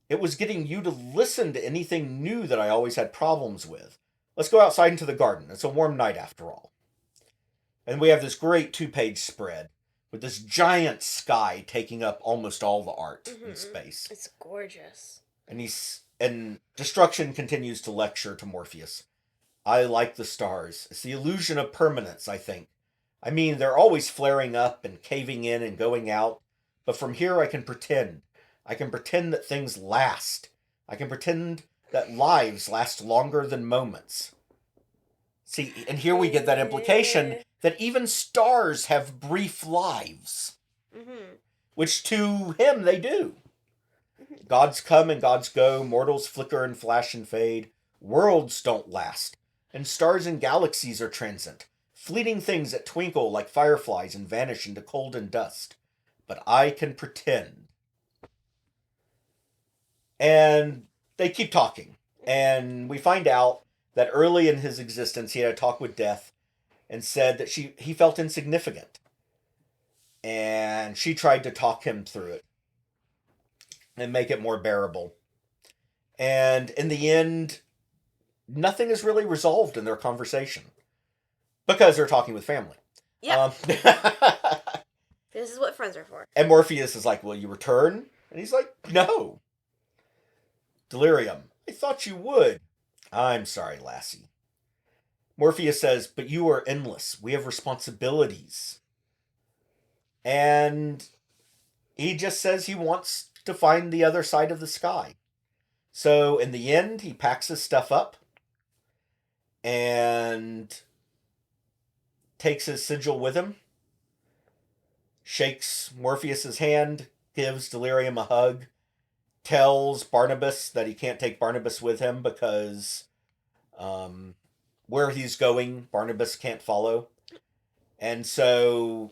It was getting you to listen to anything new that I always had problems with. Let's go outside into the garden. It's a warm night after all. And we have this great 2-page spread with this giant sky taking up almost all the art in space. It's gorgeous. And Destruction continues to lecture to Morpheus. I like the stars. It's the illusion of permanence, I think. I mean, they're always flaring up and caving in and going out. But from here I can pretend. I can pretend that things last. I can pretend that lives last longer than moments. See, and here we get that implication that even stars have brief lives. Which to him they do. Gods come and gods go. Mortals flicker and flash and fade. Worlds don't last. And stars and galaxies are transient. Fleeting things that twinkle like fireflies and vanish into cold and dust. But I can pretend. And they keep talking. And we find out that early in his existence he had a talk with Death and said that he felt insignificant. And she tried to talk him through it and make it more bearable. And in the end, nothing is really resolved in their conversation. Because they're talking with family. Yeah. This is what friends are for. And Morpheus is like, will you return? And he's like, no. Delirium, I thought you would. I'm sorry, lassie. Morpheus says, but you are endless. We have responsibilities. And he just says he wants to find the other side of the sky. So in the end, he packs his stuff up and takes his sigil with him, shakes Morpheus's hand, gives Delirium a hug, tells Barnabas that he can't take Barnabas with him because where he's going, Barnabas can't follow. And so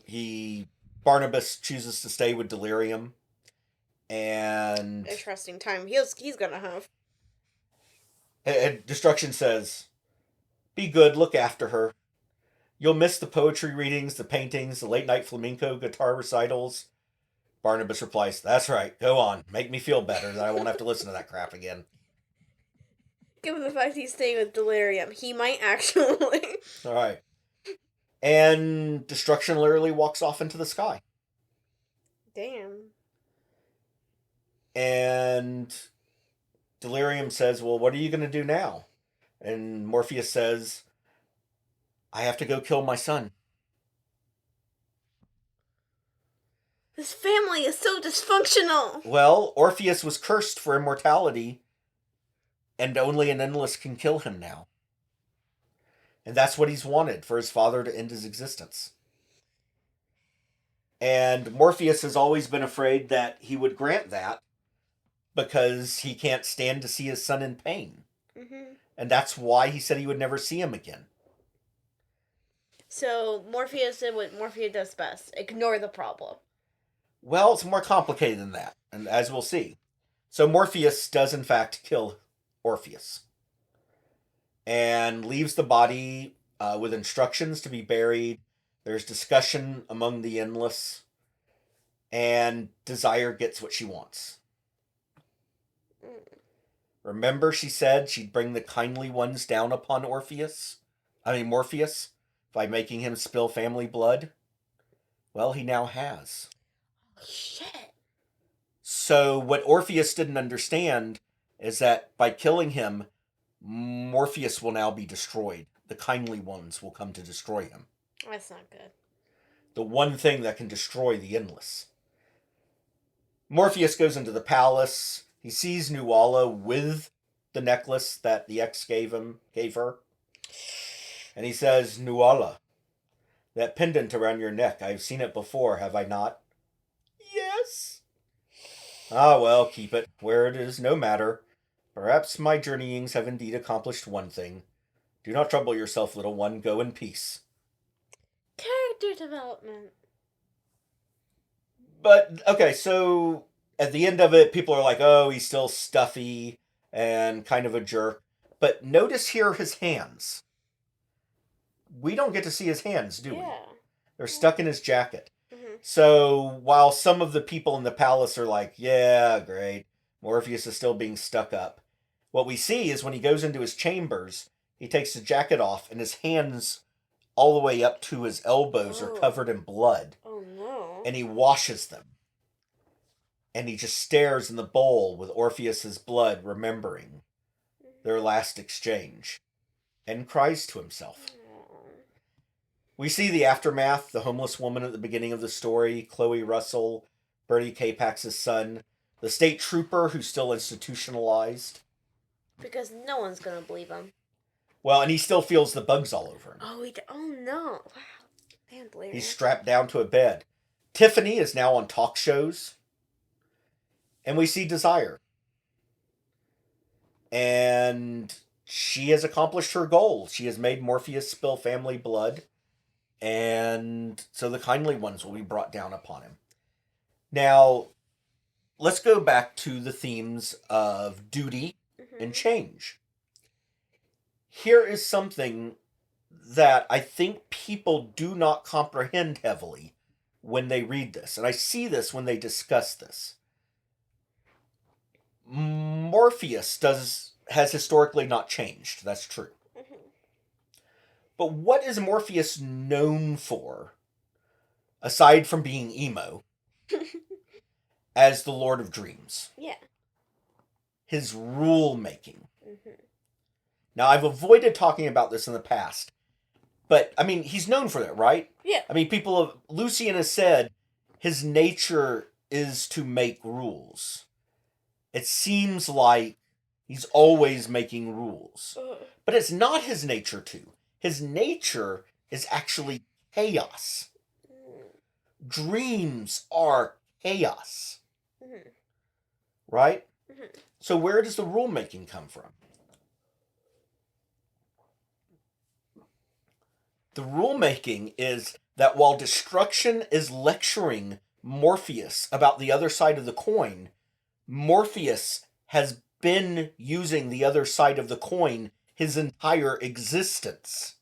Barnabas chooses to stay with Delirium. And interesting time he's gonna have. And Destruction says, be good, look after her. You'll miss the poetry readings, the paintings, the late night flamenco guitar recitals. Barnabas replies, that's right, go on. Make me feel better that I won't have to listen to that crap again. Given the fact he's staying with Delirium, he might actually. Alright. And Destruction literally walks off into the sky. Damn. And Delirium says, well, what are you going to do now? And Morpheus says, I have to go kill my son. This family is so dysfunctional. Well, Orpheus was cursed for immortality, and only an endless can kill him now. And that's what he's wanted, for his father to end his existence. And Morpheus has always been afraid that he would grant that, because he can't stand to see his son in pain. And that's why he said he would never see him again. So Morpheus did what Morpheus does best. Ignore the problem. Well, it's more complicated than that, and as we'll see. So Morpheus does in fact kill Orpheus. And leaves the body with instructions to be buried. There's discussion among the endless. And Desire gets what she wants. Remember, she said she'd bring the kindly ones down upon Morpheus, by making him spill family blood? Well, he now has. Shit. So what Orpheus didn't understand is that by killing him, Morpheus will now be destroyed. The kindly ones will come to destroy him. That's not good. The one thing that can destroy the endless. Morpheus goes into the palace. He sees Nuala with the necklace that the ex gave her. And he says, Nuala, that pendant around your neck, I've seen it before, have I not? Yes. Ah, well, keep it. Where it is, no matter. Perhaps my journeyings have indeed accomplished one thing. Do not trouble yourself, little one. Go in peace. Character development. But, okay, so at the end of it, people are like, oh, he's still stuffy and kind of a jerk. But notice here his hands. We don't get to see his hands, do we? Yeah. They're stuck in his jacket. Mm-hmm. So while some of the people in the palace are like, yeah, great, Morpheus is still being stuck up, what we see is when he goes into his chambers, he takes the jacket off and his hands all the way up to his elbows are covered in blood. Oh, no. And he washes them. And he just stares in the bowl with Orpheus's blood, remembering their last exchange, and cries to himself. We see the aftermath, the homeless woman at the beginning of the story, Chloe Russell, Bertie K-Pax's son, the state trooper who's still institutionalized. Because no one's going to believe him. Well, and he still feels the bugs all over him. Oh no. Wow. Man, Blair. He's strapped down to a bed. Tiffany is now on talk shows. And we see Desire. And she has accomplished her goal. She has made Morpheus spill family blood. And so the kindly ones will be brought down upon him. Now, let's go back to the themes of duty and change. Here is something that I think people do not comprehend heavily when they read this. And I see this when they discuss this. Morpheus has historically not changed. That's true. But what is Morpheus known for, aside from being emo, as the Lord of Dreams? Yeah. His rule-making. Now, I've avoided talking about this in the past, but, I mean, he's known for that, right? Yeah. I mean, Lucian has said his nature is to make rules. It seems like he's always making rules. But it's not his nature to. His nature is actually chaos. Dreams are chaos. Right? So where does the rule-making come from? The rule-making is that while Destruction is lecturing Morpheus about the other side of the coin, Morpheus has been using the other side of the coin his entire existence.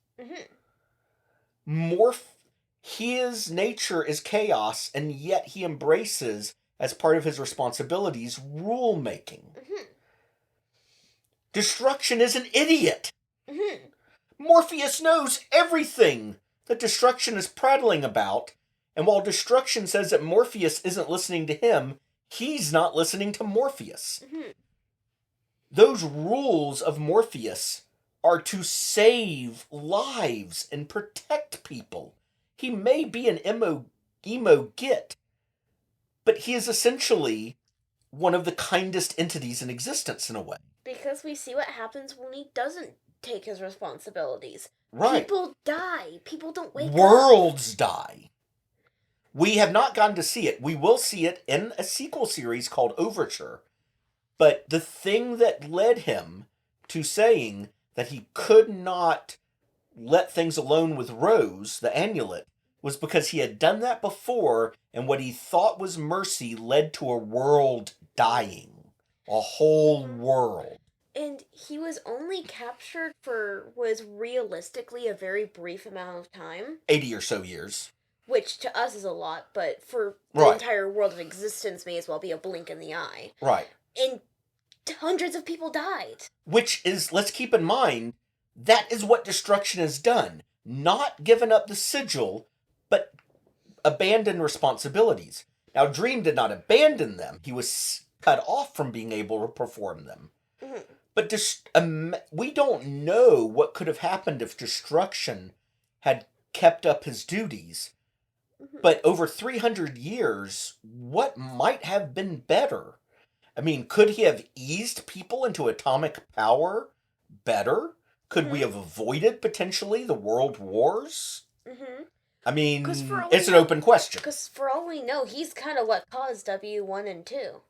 His nature is chaos, and yet he embraces, as part of his responsibilities, rule-making. Destruction is an idiot. Morpheus knows everything that Destruction is prattling about, and while Destruction says that Morpheus isn't listening to him, he's not listening to Morpheus. Those rules of Morpheus are to save lives and protect people. He may be an emo git, but he is essentially one of the kindest entities in existence in a way. Because we see what happens when he doesn't take his responsibilities. Right. People die. People don't wake up. Worlds die. We have not gotten to see it. We will see it in a sequel series called Overture. But the thing that led him to saying that he could not let things alone with Rose, the amulet, was because he had done that before, and what he thought was mercy led to a world dying. A whole world. And he was only captured for was realistically a very brief amount of time. 80 or so years. Which to us is a lot, but for the entire world of existence may as well be a blink in the eye. Right. And hundreds of people died. Which is, let's keep in mind, that is what Destruction has done. Not given up the sigil, but abandoned responsibilities. Now, Dream did not abandon them. He was cut off from being able to perform them. Mm-hmm. But we don't know what could have happened if Destruction had kept up his duties. Mm-hmm. But over 300 years, what might have been better? I mean, could he have eased people into atomic power better? Could we have avoided, potentially, the world wars? Mm-hmm. I mean, it's an open question. Because for all we know, he's kind of what caused W1 and 2.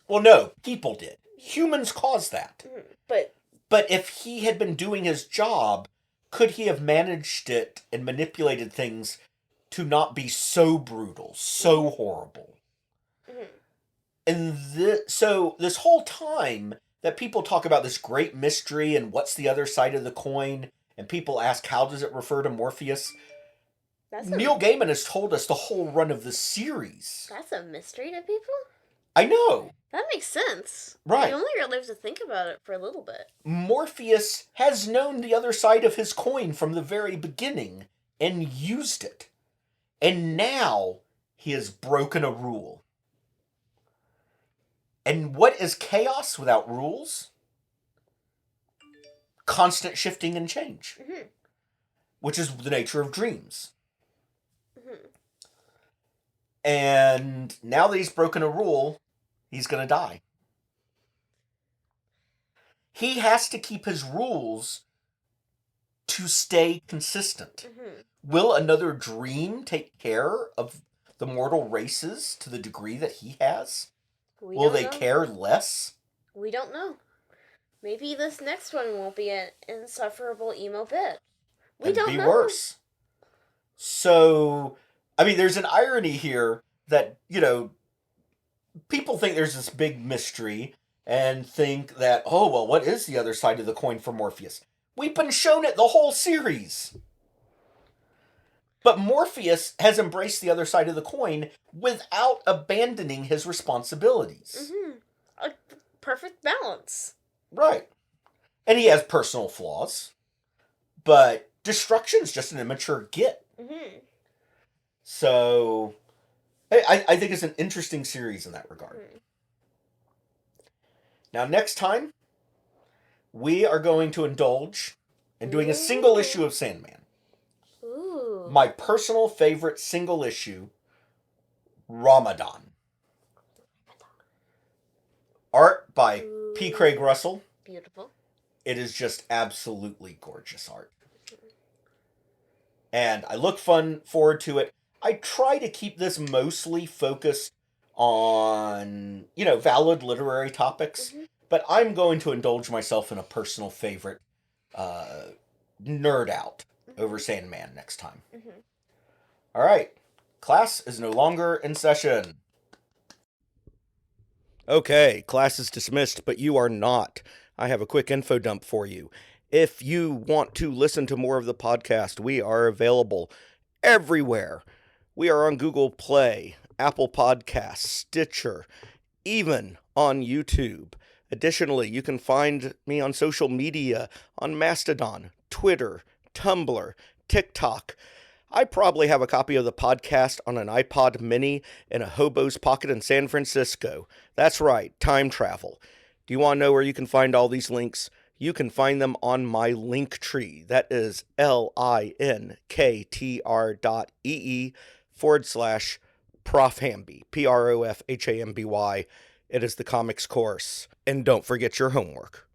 Well, no, people did. Humans caused that. Mm-hmm. But if he had been doing his job, could he have managed it and manipulated things to not be so brutal, so horrible? Mm-hmm. And so this whole time that people talk about this great mystery and what's the other side of the coin, and people ask how does it refer to Morpheus, Neil Gaiman has told us the whole run of the series. That's a mystery to people? I know. That makes sense. Right. You only really have to think about it for a little bit. Morpheus has known the other side of his coin from the very beginning and used it. And now he has broken a rule. And what is chaos without rules? Constant shifting and change. Mm-hmm. Which is the nature of dreams. Mm-hmm. And now that he's broken a rule, he's going to die. He has to keep his rules to stay consistent. Mm-hmm. Will another dream take care of the mortal races to the degree that he has? Will they care less? We don't know. Maybe this next one won't be an insufferable emo bitch. We don't know. It'd be worse. So, I mean, there's an irony here that, people think there's this big mystery and think that, oh, well, what is the other side of the coin for Morpheus? We've been shown it the whole series. But Morpheus has embraced the other side of the coin without abandoning his responsibilities. Mm-hmm. A perfect balance. Right. And he has personal flaws. But Destruction's just an immature git. Mm-hmm. So, I think it's an interesting series in that regard. Mm-hmm. Now, next time, we are going to indulge in doing a single issue of Sandman. Ooh. My personal favorite single issue, Ramadan. Art by P. Craig Russell. Beautiful. It is just absolutely gorgeous art. And I look forward to it. I try to keep this mostly focused on, valid literary topics. Mm-hmm. But I'm going to indulge myself in a personal favorite, nerd out over Sandman next time. Mm-hmm. All right. Class is no longer in session. Okay, class is dismissed, but you are not. I have a quick info dump for you. If you want to listen to more of the podcast, we are available everywhere. We are on Google Play, Apple Podcasts, Stitcher, even on YouTube. Additionally, you can find me on social media, on Mastodon, Twitter, Tumblr, TikTok. I probably have a copy of the podcast on an iPod mini in a hobo's pocket in San Francisco. That's right, time travel. Do you want to know where you can find all these links? You can find them on my link tree. That is linktr.ee/ProfHamby, ProfHamby. It is the comics course. And don't forget your homework.